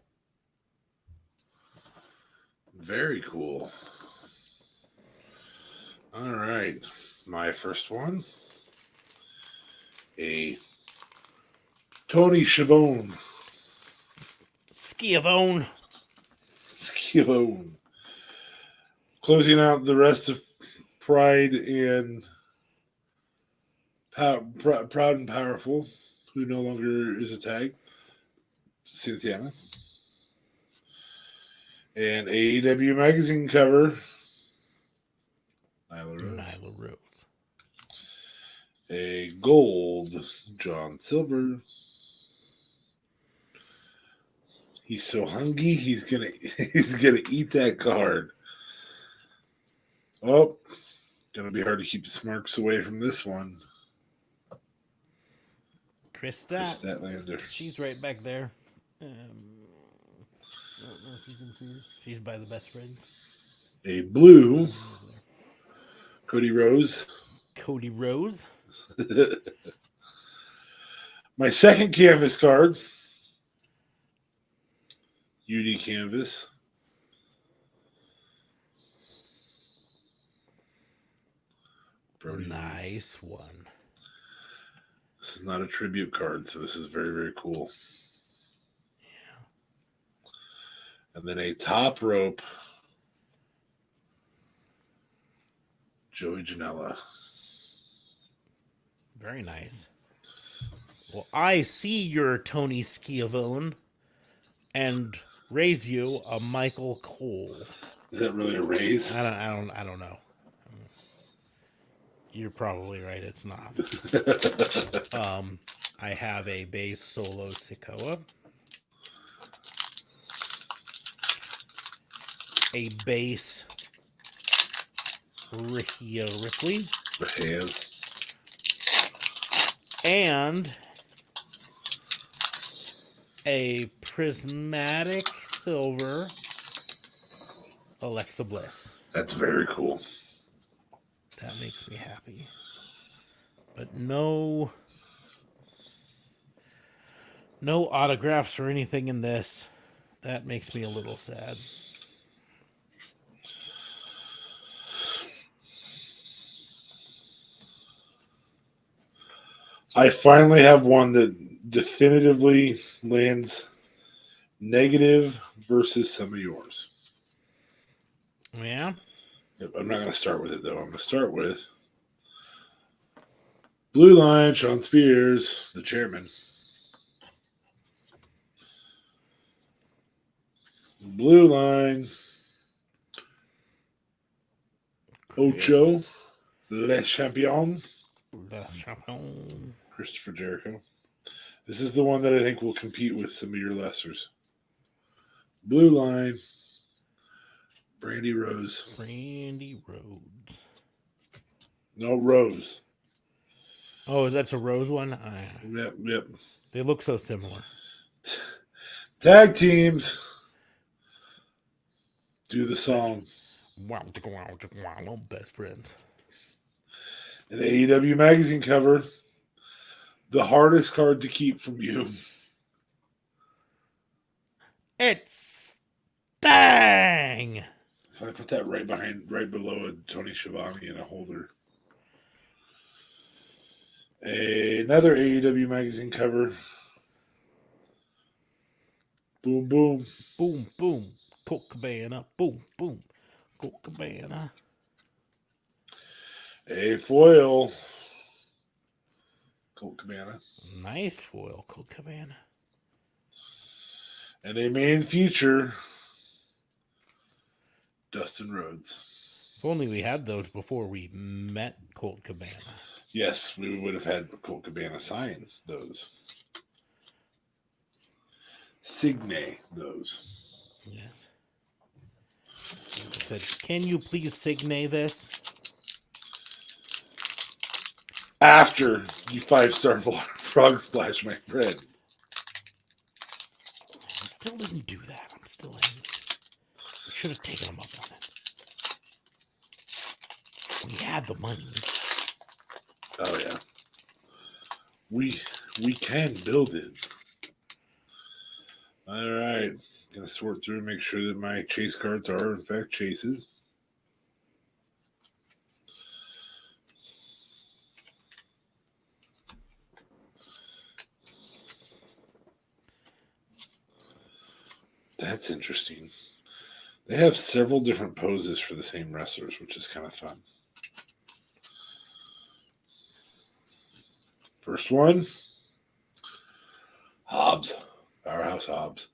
Very cool. All right. My first one. A Tony Schiavone. Schiavone. Closing out the rest of Pride and Proud and Powerful, who no longer is a tag. Santana. And AEW magazine cover. Nyla Rose. A gold John Silver. He's so hungry, he's gonna eat that card. Oh, gonna be hard to keep the smarks away from this one. Chris Statlander. She's right back there. if you can see her. She's by the best friends. A blue Cody Rose. Cody Rose. My second canvas card. UD canvas. Brody. Nice one. This is not a tribute card, so this is very, very cool. Yeah. And then a top rope. Joey Janela. Very nice. Well, I see your Tony Schiavone and raise you a Michael Cole. Is that really a raise? I don't know. You're probably right. It's not. I have a base Solo Sikoa, a base Rickia Ripley, and a prismatic silver Alexa Bliss. That's very cool. That makes me happy. But no autographs or anything in this. That makes me a little sad. I finally have one that definitively lands negative versus some of yours. Yeah? Yep, I'm not going to start with it, though. I'm going to start with Blue Line, Sean Spears, the chairman. Blue Line, Ocho, Le Champion, Christopher Jericho. This is the one that I think will compete with some of your lessers. Blue Line, Brandy Rose. Brandy Rhodes. No, Rose. Oh, that's a Rose one? Yep. They look so similar. Tag teams. Do the song. Wow, best friends. An AEW magazine cover. The hardest card to keep from you. It's Stang! If I put that right below a Tony Schiavone in a holder. Another AEW magazine cover. Boom, boom. Boom, boom. Colt Cabana. Boom, boom. Colt Cabana. A foil. Colt Cabana. Nice foil, Colt Cabana. And a main feature. Dustin Rhodes. If only we had those before we met Colt Cabana. Yes, we would have had Colt Cabana sign those. Signe those. Yes. It said, can you please signe this? After you 5-star frog splash my friend. I still didn't do that. I'm still angry. We should have taken him up on it. We had the money. Oh yeah. We can build it. All right. Gonna sort through and make sure that my chase cards are in fact chases. That's interesting. They have several different poses for the same wrestlers, which is kind of fun. First one, Hobbs, Powerhouse Hobbs.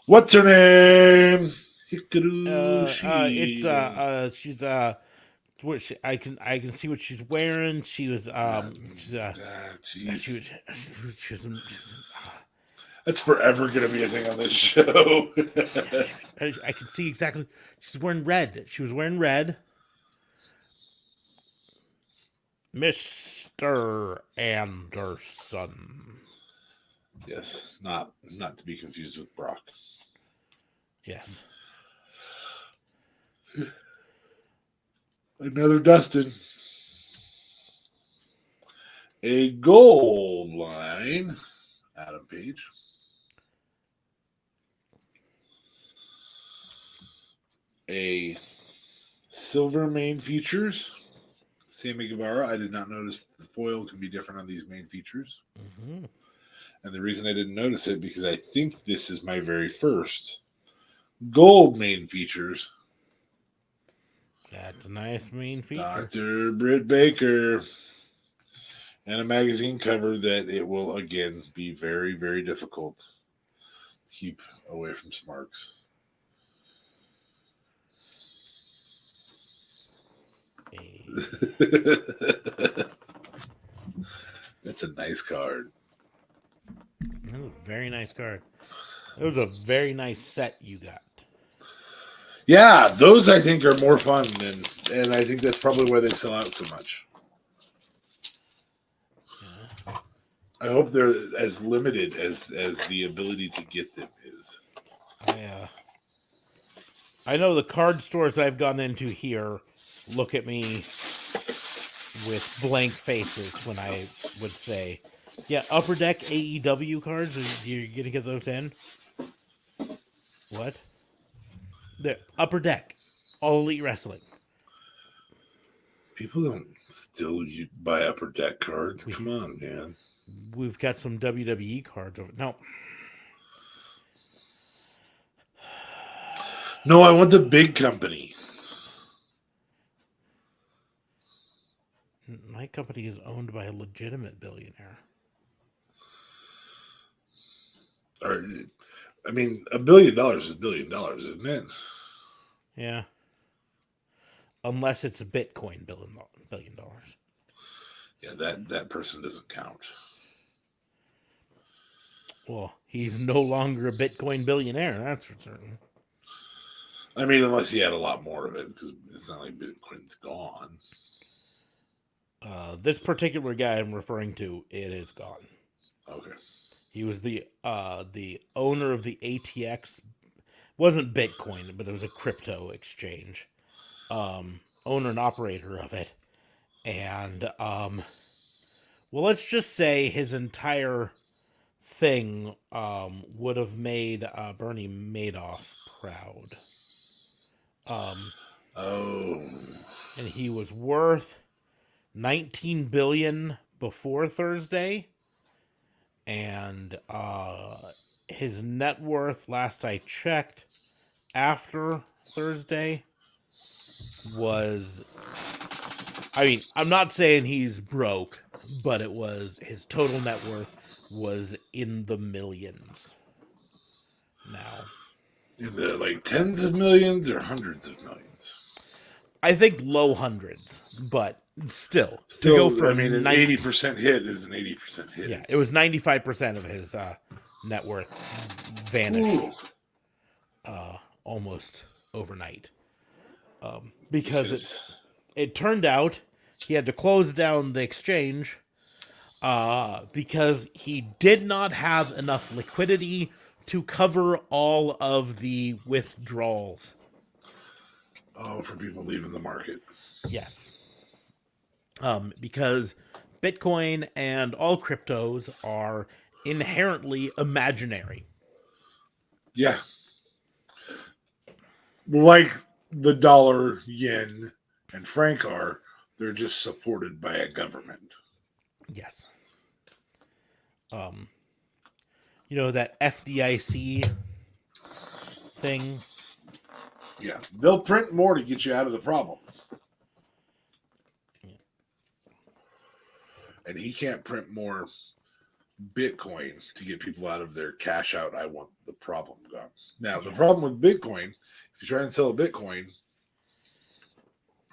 What's her name? She's what I can see what she's wearing. She was That's forever gonna be a thing on this show. I can see exactly. She's wearing red. She was wearing red. Mr. Anderson. Yes, not to be confused with Brock. Yes. Another Dustin. A gold line. Adam Page. A silver main features. Sammy Guevara. I did not notice the foil can be different on these main features. Mm-hmm. And the reason I didn't notice it because I think this is my very first gold main features. That's a nice main feature. Dr. Britt Baker. And a magazine cover that it will again be very, very difficult to keep away from Smarks. That's a nice card. That was a very nice card. It was a very nice set you got. Yeah, those I think are more fun, and I think that's probably why they sell out so much. Yeah. I hope they're as limited as the ability to get them is. I know the card stores I've gone into here look at me with blank faces when I would say, yeah, Upper Deck AEW cards, you're going to get those in? What? The Upper Deck, All Elite Wrestling. People don't still buy Upper Deck cards. Come on, man. We've got some WWE cards over. No, I want the big company. My company is owned by a legitimate billionaire. Or, I mean, $1 billion is $1 billion, isn't it? Yeah. Unless it's a Bitcoin $1 billion. Yeah, that person doesn't count. Well, he's no longer a Bitcoin billionaire, that's for certain. I mean, unless he had a lot more of it, because it's not like Bitcoin's gone. This particular guy I'm referring to, it is gone. Okay. He was the owner of the ATX. Wasn't Bitcoin, but it was a crypto exchange. Owner and operator of it. And, well, let's just say his entire thing would have made Bernie Madoff proud. And he was worth $19 billion before Thursday, and his net worth, last I checked, after Thursday was, I mean, I'm not saying he's broke, but it was, his total net worth was in the millions now. In the like tens of millions or hundreds of millions? I think low hundreds, but still to go from, I mean, an 80% hit is an 80% hit. Yeah, it was 95% of his net worth vanished almost overnight. Because it turned out he had to close down the exchange because he did not have enough liquidity to cover all of the withdrawals. Oh, for people leaving the market. Yes. Because Bitcoin and all cryptos are inherently imaginary. Yeah. Like the dollar, yen, and franc are, they're just supported by a government. Yes. You know, that FDIC thing? Yeah. They'll print more to get you out of the problem. And he can't print more Bitcoin to get people out of their cash out. I want the problem gone. Now, the problem with Bitcoin, if you try and sell a Bitcoin,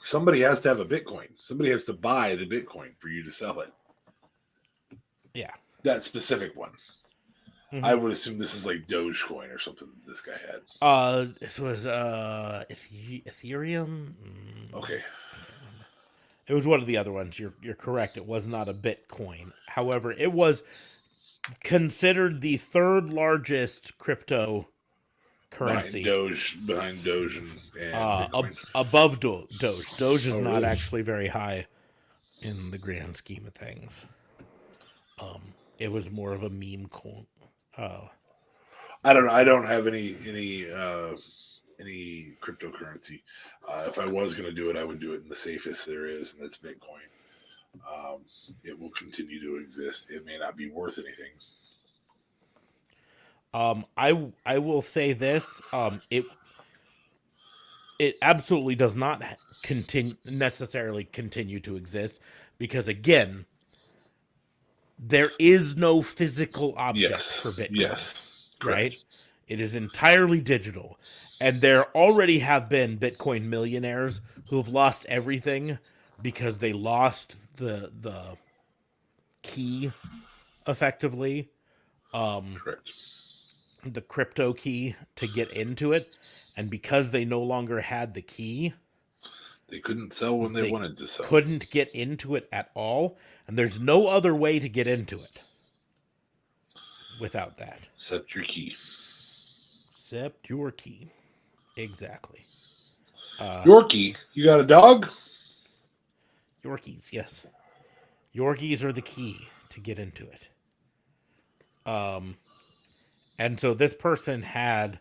somebody has to have a Bitcoin. Somebody has to buy the Bitcoin for you to sell it. Yeah. That specific one. Mm-hmm. I would assume this is like Dogecoin or something that this guy had. This was Ethereum. Okay. It was one of the other ones. You're correct. It was not a Bitcoin. However, it was considered the third largest crypto currency. Behind Doge and Bitcoin. Above Doge. Doge is Oh, not really? actually very high in the grand scheme of things. It was more of a meme coin. I don't know. I don't have any cryptocurrency. If I was going to do it, I would do it in the safest there is, and that's Bitcoin. It will continue to exist. It may not be worth anything. I will say this. It absolutely does not necessarily continue to exist because again, there is no physical object for Bitcoin. Yes. Right? Correct. It is entirely digital. And there already have been Bitcoin millionaires who have lost everything because they lost the key effectively. Correct. The crypto key to get into it. And because they no longer had the key, they couldn't sell when they wanted to sell. Couldn't get into it at all. And there's no other way to get into it without that. Except your key. Except your key. Exactly. Yorkie, you got a dog? Yorkies, yes. Yorkies are the key to get into it. And so this person had,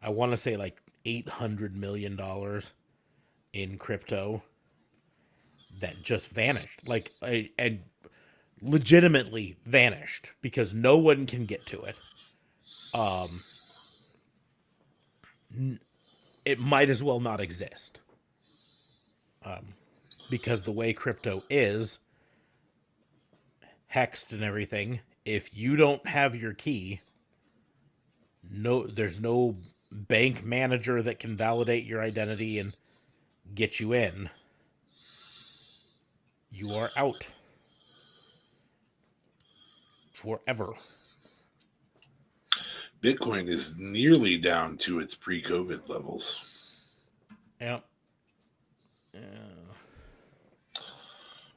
I want to say like $800 million in crypto that just vanished. Like, and legitimately vanished because no one can get to it. It might as well not exist. Because the way crypto is hexed and everything, if you don't have your key, there's no bank manager that can validate your identity and get you in. You are out forever. Bitcoin is nearly down to its pre-COVID levels. Yep.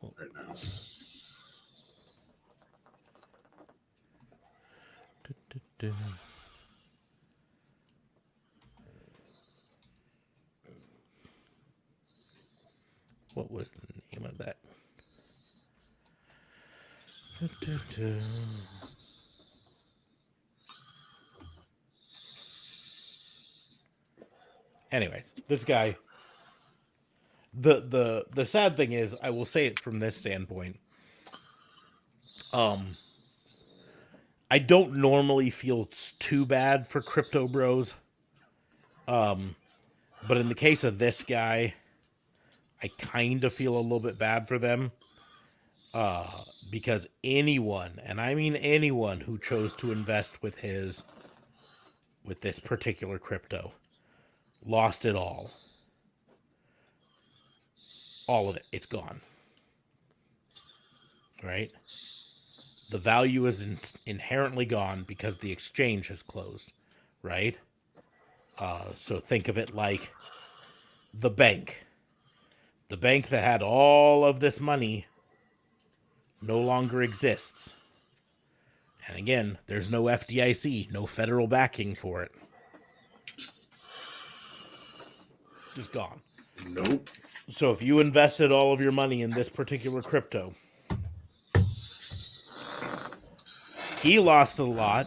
Right now. What was the name of that? Anyways, this guy. The sad thing is, I will say it from this standpoint. I don't normally feel too bad for crypto bros. But in the case of this guy, I kind of feel a little bit bad for them. Because anyone, and I mean anyone who chose to invest with this particular crypto, lost it all. All of it. It's gone. Right? The value is inherently gone because the exchange has closed. Right? So think of it like the bank. The bank that had all of this money no longer exists. And again, there's no FDIC, no federal backing for it. Just gone. Nope. So if you invested all of your money in this particular crypto, he lost a lot,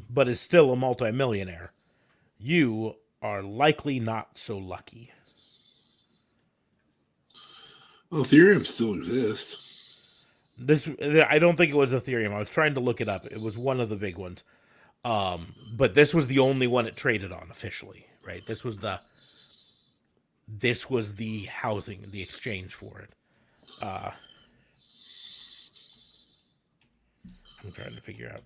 but is still a multimillionaire. You are likely not so lucky. Well, Ethereum still exists. I don't think it was Ethereum. I was trying to look it up. It was one of the big ones. But this was the only one it traded on officially, right? This was the housing, the exchange for it. I'm trying to figure out.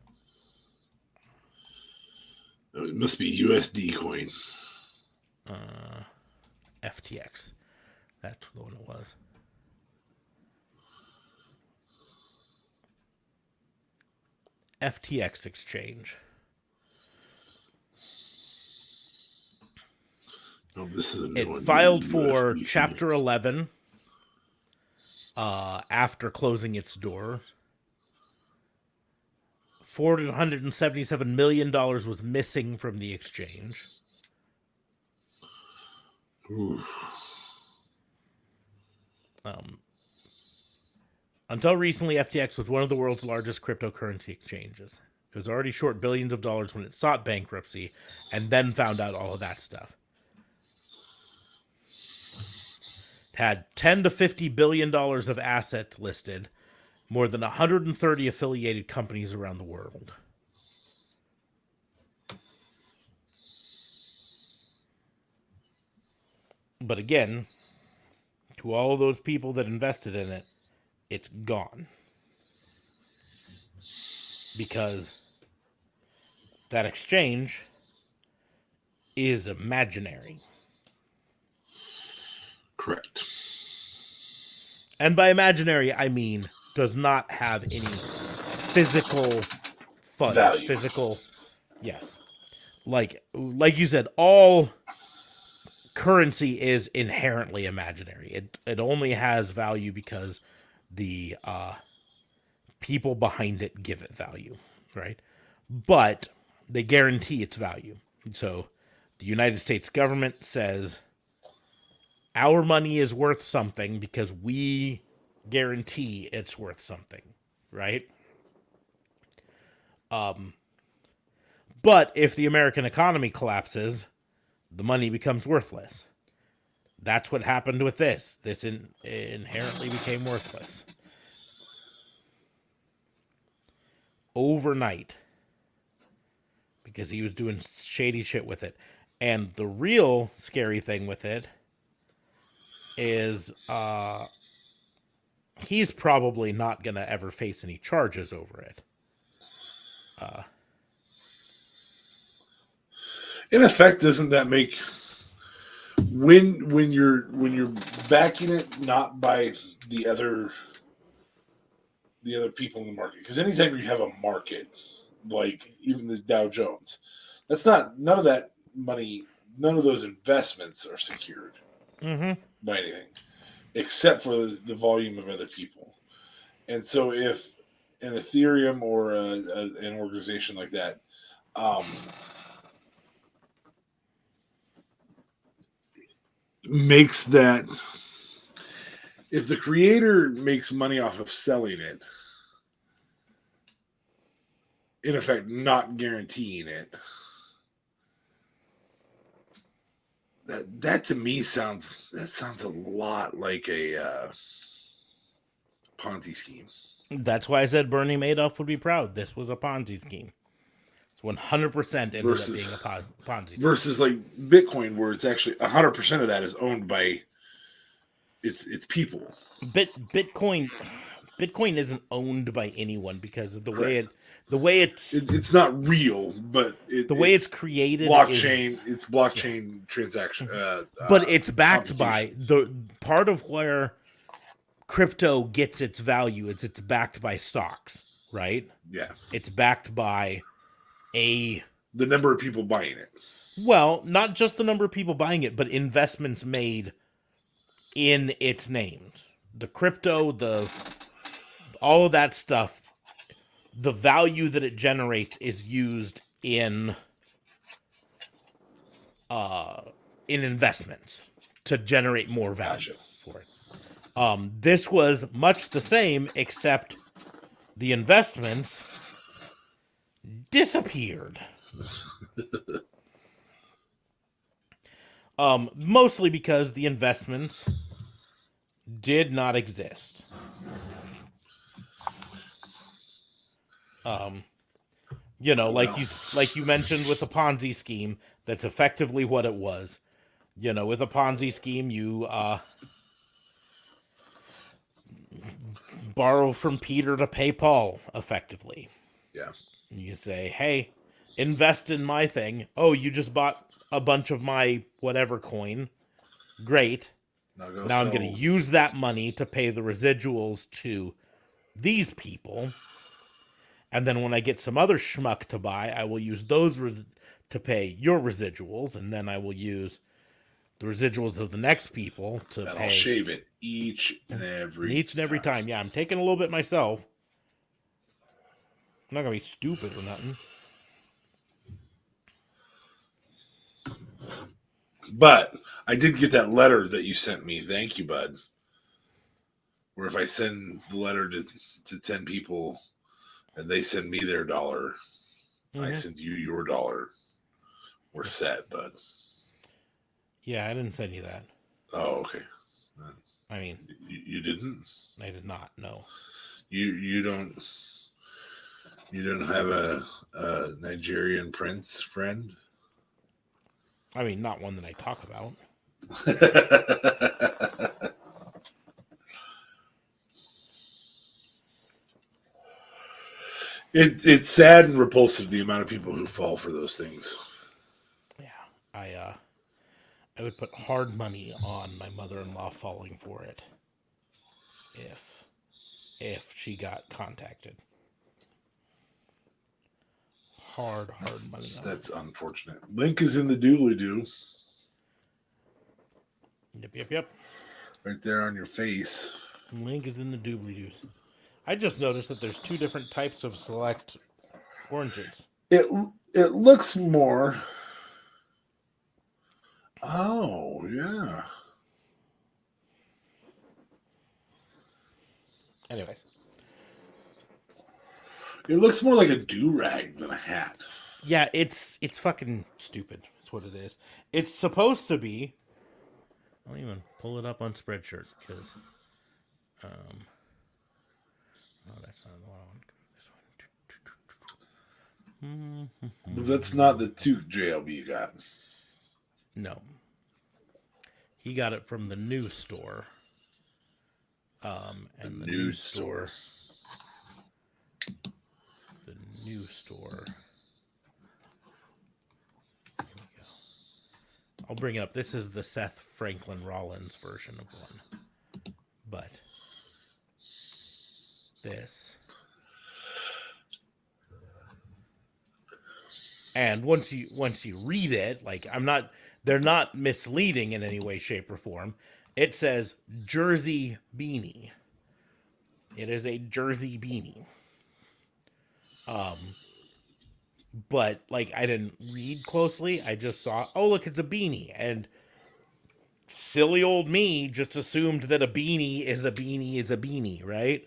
It must be USD coin. FTX. That's the one it was. FTX exchange. Oh, this is a new It one. filed for USDC. Chapter 11 after closing its doors. $477 million was missing from the exchange. Ooh. Until recently, FTX was one of the world's largest cryptocurrency exchanges. It was already short billions of dollars when it sought bankruptcy, and then found out all of that stuff. It had $10 to $50 billion of assets listed, more than 130 affiliated companies around the world. But again, to all of those people that invested in it, it's gone. Because that exchange is imaginary. Correct. And by imaginary, I mean does not have any physical funds. Value. Physical, yes. Like you said, all currency is inherently imaginary. It only has value because the people behind it give it value, right? But they guarantee its value. So the United States government says our money is worth something because we guarantee it's worth something, right? But if the American economy collapses, the money becomes worthless. That's what happened with this. This inherently became worthless. Overnight. Because he was doing shady shit with it. And the real scary thing with it is he's probably not going to ever face any charges over it. In effect, doesn't that make when you're backing it not by the other people in the market? Because anytime you have a market, like even the Dow Jones, none of that money, none of those investments are secured by anything, except for the volume of other people. And so, if an Ethereum or an organization like that makes that, if the creator makes money off of selling it, in effect not guaranteeing it, that to me sounds a lot like a Ponzi scheme. That's why I said Bernie Madoff would be proud. This was a Ponzi scheme. It's 100% ended up being a Ponzi scheme. Versus like Bitcoin, where it's actually 100% of that is owned by its people. Bitcoin isn't owned by anyone because of the way it's not real, but the way it's created. It's blockchain transaction. But it's backed by the part of where crypto gets its value. It's backed by stocks, right? Yeah. It's backed by the number of people buying it. Well, not just the number of people buying it, but investments made in its names. The crypto, all of that stuff, the value that it generates is used in investments to generate more value for it. This was much the same, except the investments disappeared. Mostly because the investments did not exist. Like you mentioned with the Ponzi scheme, that's effectively what it was. With a Ponzi scheme, you borrow from Peter to pay Paul, effectively. Yeah. You say, hey, invest in my thing. Oh, you just bought a bunch of my whatever coin. Great. Now I'm going to use that money to pay the residuals to these people. And then when I get some other schmuck to buy, I will use those to pay your residuals. And then I will use the residuals of the next people to pay. I'll shave it each and every time. Yeah, I'm taking a little bit myself. I'm not gonna be stupid or nothing. But I did get that letter that you sent me. Thank you, bud. Where if I send the letter to 10 people and they send me their $1, I send you your $1. We're set, bud. Yeah, I didn't send you that. Oh, okay. I mean, you didn't? I did not. No. You don't have a Nigerian prince friend? I mean, not one that I talk about. It's sad and repulsive the amount of people who fall for those things. Yeah, I would put hard money on my mother-in-law falling for it if she got contacted. Hard money on That's it. unfortunate. Link is in the doobly-doo. Yep. Right there on your face. Link is in the doobly-doos. I just noticed that there's 2 different types of select oranges. It looks more. Oh, yeah. Anyways. It looks more like a do-rag than a hat. Yeah, it's fucking stupid. That's what it is. It's supposed to be. I'll even pull it up on Spreadshirt because, oh, that's not the one. This one. But that's not the toque JLB you got. No, he got it from the new store. And the new store. The new store. Here we go. I'll bring it up. This is the Seth Franklin Rollins version of one. But this. And once you read it, like they're not misleading in any way, shape, or form. It says Jersey beanie. It is a Jersey beanie. But like I didn't read closely. I just saw, oh look, it's a beanie, and silly old me just assumed that a beanie is a beanie, right?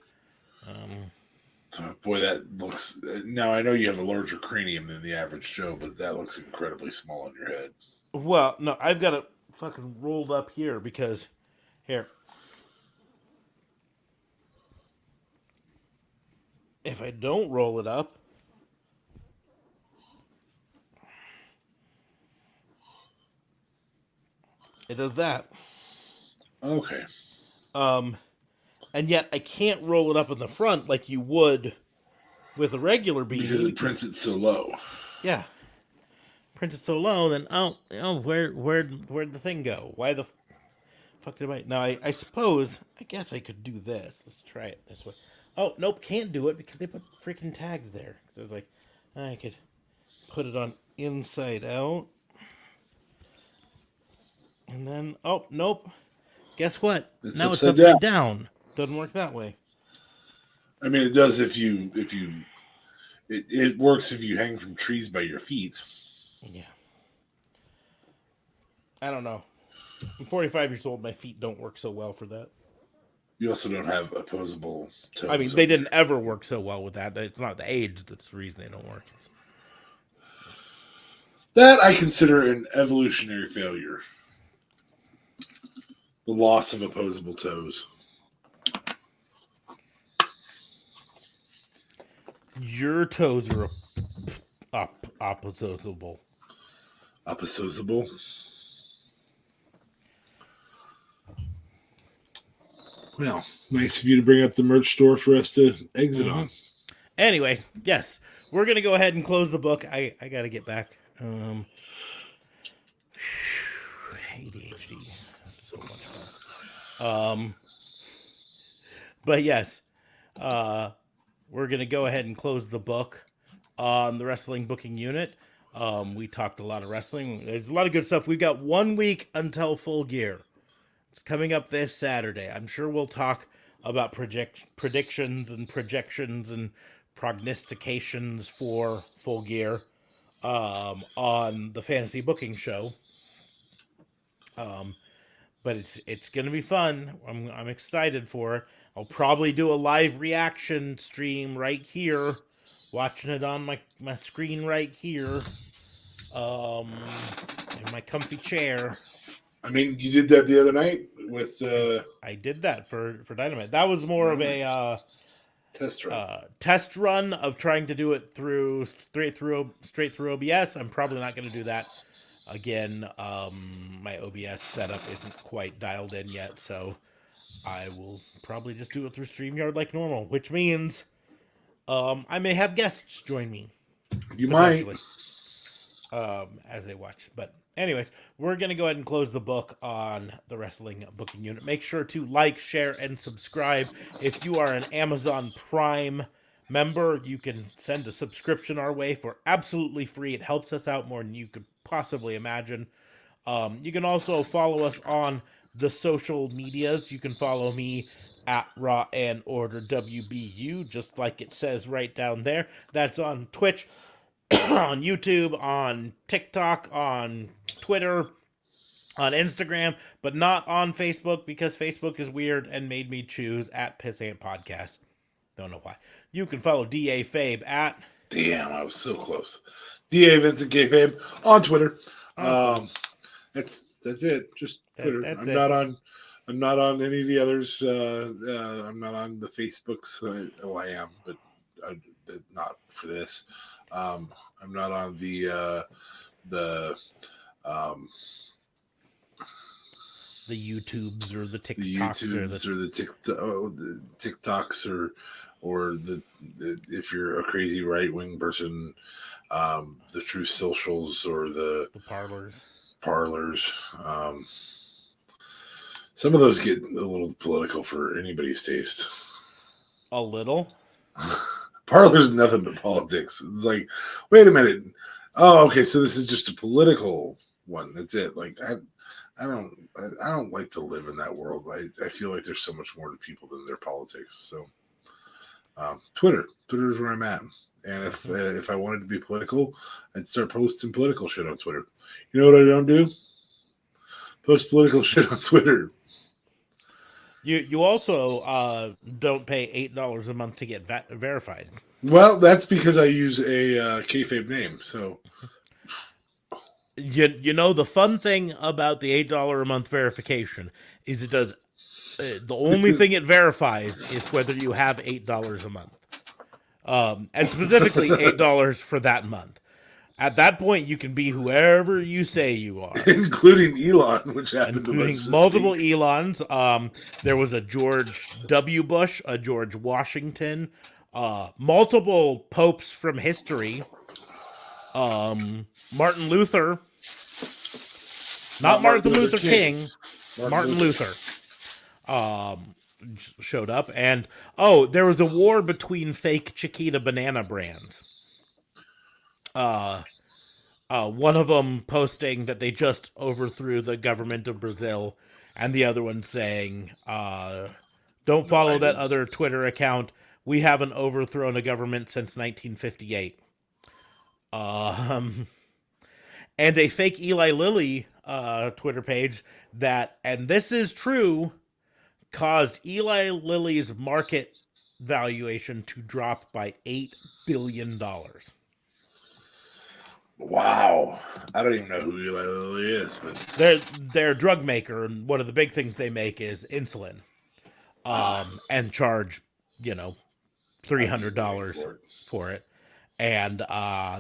Oh, boy, that looks. Now I know you have a larger cranium than the average Joe, but that looks incredibly small on your head. Well, no, I've got it fucking rolled up here because here. If I don't roll it up, it does that. Okay. And yet I can't roll it up in the front like you would with a regular beanie Because it prints it so low. Yeah, print it so low. Then where'd the thing go? Why the fuck did I? Now I suppose I guess I could do this. Let's try it this way. Oh nope, can't do it because they put freaking tags there. So I was like, I could put it on inside out, and then oh nope. Guess what? Now it's upside down. Doesn't work that way. I mean, it does if you it works if you hang from trees by your feet. Yeah. I don't know. I'm 45 years old. My feet don't work so well for that. You also don't have opposable toes. I mean, they didn't ever work so well with that. It's not the age that's the reason they don't work. That I consider an evolutionary failure. The loss of opposable toes. Your toes are opposable. Opposable? Well, nice of you to bring up the merch store for us to exit on. Anyways, yes, we're going to go ahead and close the book. I got to get back. ADHD. So much fun. But yes, we're going to go ahead and close the book on the wrestling booking unit. We talked a lot of wrestling. There's a lot of good stuff. We've got 1 week until Full Gear. It's coming up this Saturday. I'm sure we'll talk about predictions and projections and prognostications for Full Gear on the Fantasy Booking Show. But it's gonna be fun. I'm excited for it. I'll probably do a live reaction stream right here, watching it on my screen right here, in my comfy chair. I mean, you did that the other night with I did that for Dynamite. That was more of a test run. of trying to do it straight through OBS. I'm probably not going to do that again. My OBS setup isn't quite dialed in yet, so I will probably just do it through StreamYard like normal, which means I may have guests join me. You might. As they watch. But anyways, we're going to go ahead and close the book on the wrestling booking unit. Make sure to like, share, and subscribe. If you are an Amazon Prime member, you can send a subscription our way for absolutely free. It helps us out more than you could possibly imagine. You can also follow us on the social medias. You can follow me at Raw and Order WBU, just like it says right down there. That's on Twitch, on YouTube, on TikTok, on Twitter, on Instagram, but not on Facebook because Facebook is weird and made me choose at Pissant Podcast. Don't know why. You can follow DA Fabe at... Damn, I was so close. DA Vincent K Fabe on Twitter. That's it. Just Twitter. I'm not on any of the others. I'm not on the Facebooks. I am, but not for this. I'm not on the YouTubes or the TikToks, the TikToks or if you're a crazy right wing person, the True Socials or the parlors. Some of those get a little political for anybody's taste. A little. Parlor's nothing but politics. It's like, wait a minute. Oh, okay. So this is just a political one. That's it. Like, I don't like to live in that world. I feel like there's so much more to people than their politics. So, Twitter is where I'm at. And if I wanted to be political, I'd start posting political shit on Twitter. You know what I don't do? Post political shit on Twitter. You also don't pay $8 a month to get verified. Well, that's because I use a kayfabe name. So, you know the fun thing about the $8 a month verification is it does the only thing it verifies is whether you have $8 a month, and specifically $8 for that month. At that point, you can be whoever you say you are, including Elon, which happened including multiple Elons. There was a George W. Bush, a George Washington, multiple popes from history. Martin Luther, not Martin Luther King. Martin Luther showed up, and there was a war between fake Chiquita banana brands. One of them posting that they just overthrew the government of Brazil, and the other one saying, don't follow that other Twitter account. We haven't overthrown a government since 1958. And a fake Eli Lilly Twitter page that, and this is true, caused Eli Lilly's market valuation to drop by $8 billion. Wow. I don't even know who Eli Lilly is, but they're a drug maker, and one of the big things they make is insulin. And charge, $300 for it. And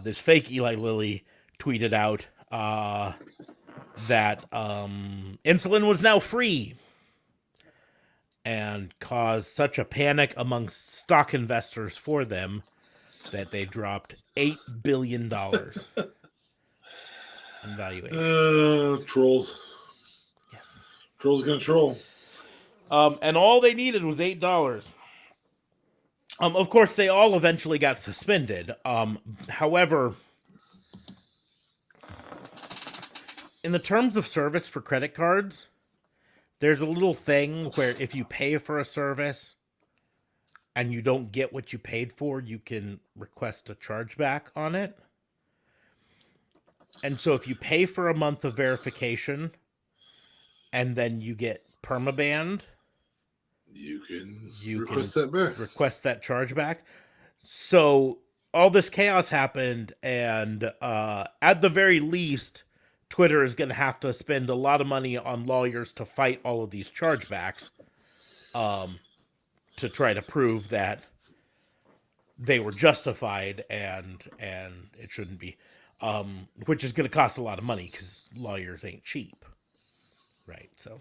this fake Eli Lilly tweeted out that insulin was now free, and caused such a panic amongst stock investors for them that they dropped $8 billion in valuation. Trolls. Yes. Trolls gonna troll. And all they needed was $8. Of course, they all eventually got suspended. However, in the terms of service for credit cards, there's a little thing where if you pay for a service, and you don't get what you paid for, you can request a chargeback on it. And so if you pay for a month of verification and then you get permabanned, You can you request can that back. request that chargeback. So all this chaos happened, and at the very least, Twitter is going to have to spend a lot of money on lawyers to fight all of these chargebacks, to try to prove that they were justified and it shouldn't be, which is going to cost a lot of money because lawyers ain't cheap, right? So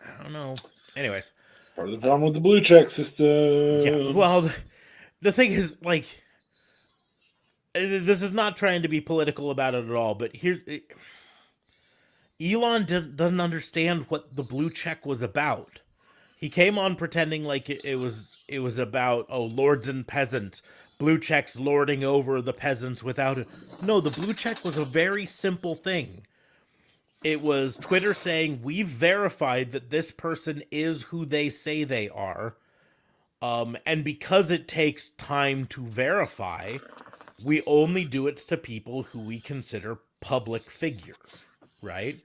I don't know. Anyways, Part of the problem with the blue check system. yeah. Well, the thing is, like, this is not trying to be political about it at all, but Elon doesn't understand what the blue check was about. He came on pretending like it was about, oh, lords and peasants, blue checks lording over the peasants without it. No, the blue check was a very simple thing. It was Twitter saying, we've verified that this person is who they say they are. And because it takes time to verify, we only do it to people who we consider public figures, right?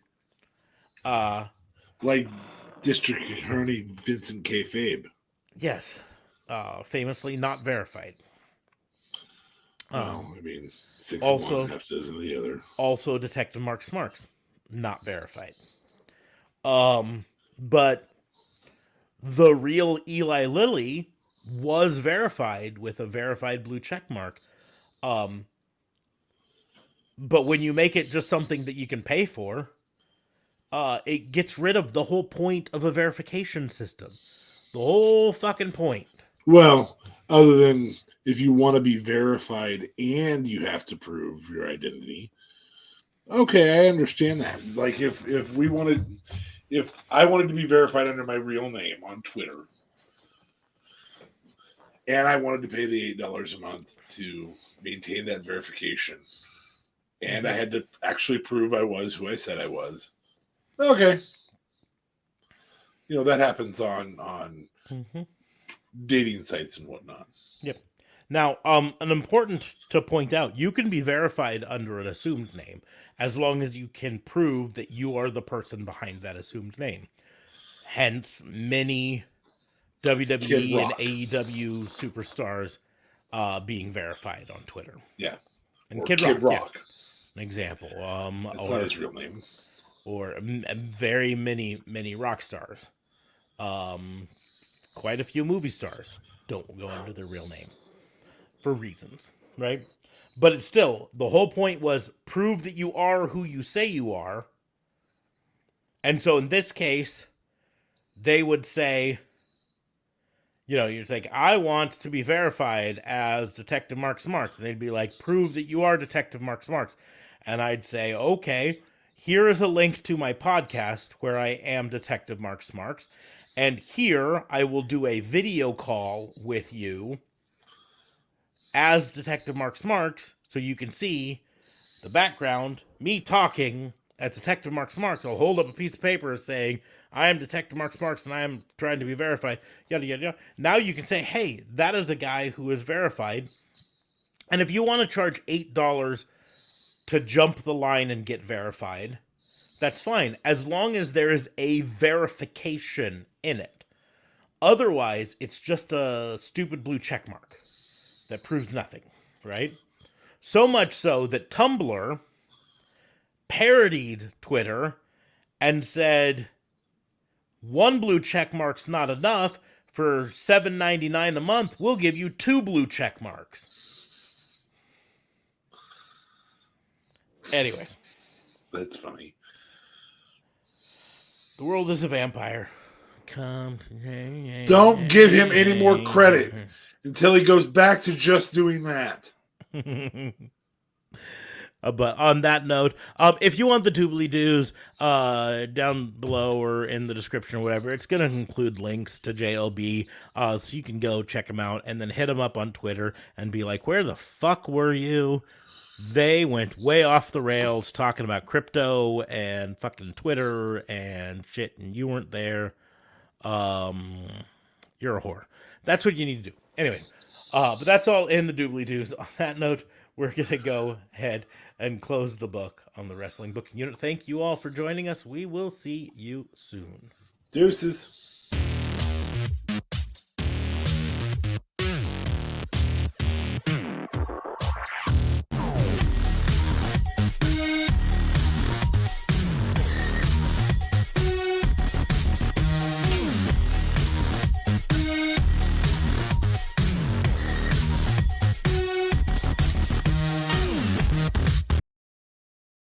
Like District Attorney Vincent K. Fabe. Yes. Famously not verified. Well, I mean, 6 also- of one, half dozen of the other. Also Detective Mark Smarks, not verified. But the real Eli Lilly was verified with a verified blue check mark. But when you make it just something that you can pay for, it gets rid of the whole point of a verification system. The whole fucking point. Well, other than if you want to be verified and you have to prove your identity. Okay, I understand that. Like if I wanted to be verified under my real name on Twitter, and I wanted to pay the $8 a month to maintain that verification, and I had to actually prove I was who I said I was. Okay. That happens on dating sites and whatnot. Yep. Now, an important to point out, you can be verified under an assumed name as long as you can prove that you are the person behind that assumed name. Hence, many WWE and AEW superstars being verified on Twitter. Yeah. And Or Kid Kid Rock, Rock. yeah, an example. That's not his real name. Or very many rock stars. Quite a few movie stars don't go under their real name for reasons, right? But it's still, the whole point was prove that you are who you say you are. And so in this case, they would say, you're like, I want to be verified as Detective Mark Smarks. And they'd be like, prove that you are Detective Mark Smarks. And I'd say, okay, here is a link to my podcast where I am Detective Mark Smarks. And here I will do a video call with you as Detective Mark Smarks, so you can see the background, me talking as Detective Mark Smarks. I'll hold up a piece of paper saying, I am Detective Mark Smarks and I am trying to be verified, yada, yada, yada. Now you can say, hey, that is a guy who is verified. And if you want to charge $8 to jump the line and get verified, that's fine, as long as there is a verification in it. Otherwise, it's just a stupid blue check mark that proves nothing, right? So much so that Tumblr parodied Twitter and said, one blue check mark's not enough. For $7.99 a month, we'll give you 2 blue check marks. Anyways. That's funny. The world is a vampire. Don't give him any more credit until he goes back to just doing that. But on that note, if you want the doobly-doos, down below or in the description or whatever, it's going to include links to JLB, so you can go check them out and then hit them up on Twitter and be like, where the fuck were you? They went way off the rails talking about crypto and fucking Twitter and shit, and you weren't there. You're a whore. That's what you need to do. Anyways, but that's all in the doobly doos. On that note, we're gonna go ahead and close the book on the wrestling booking unit. Thank you all for joining us. We will see you soon. Deuces.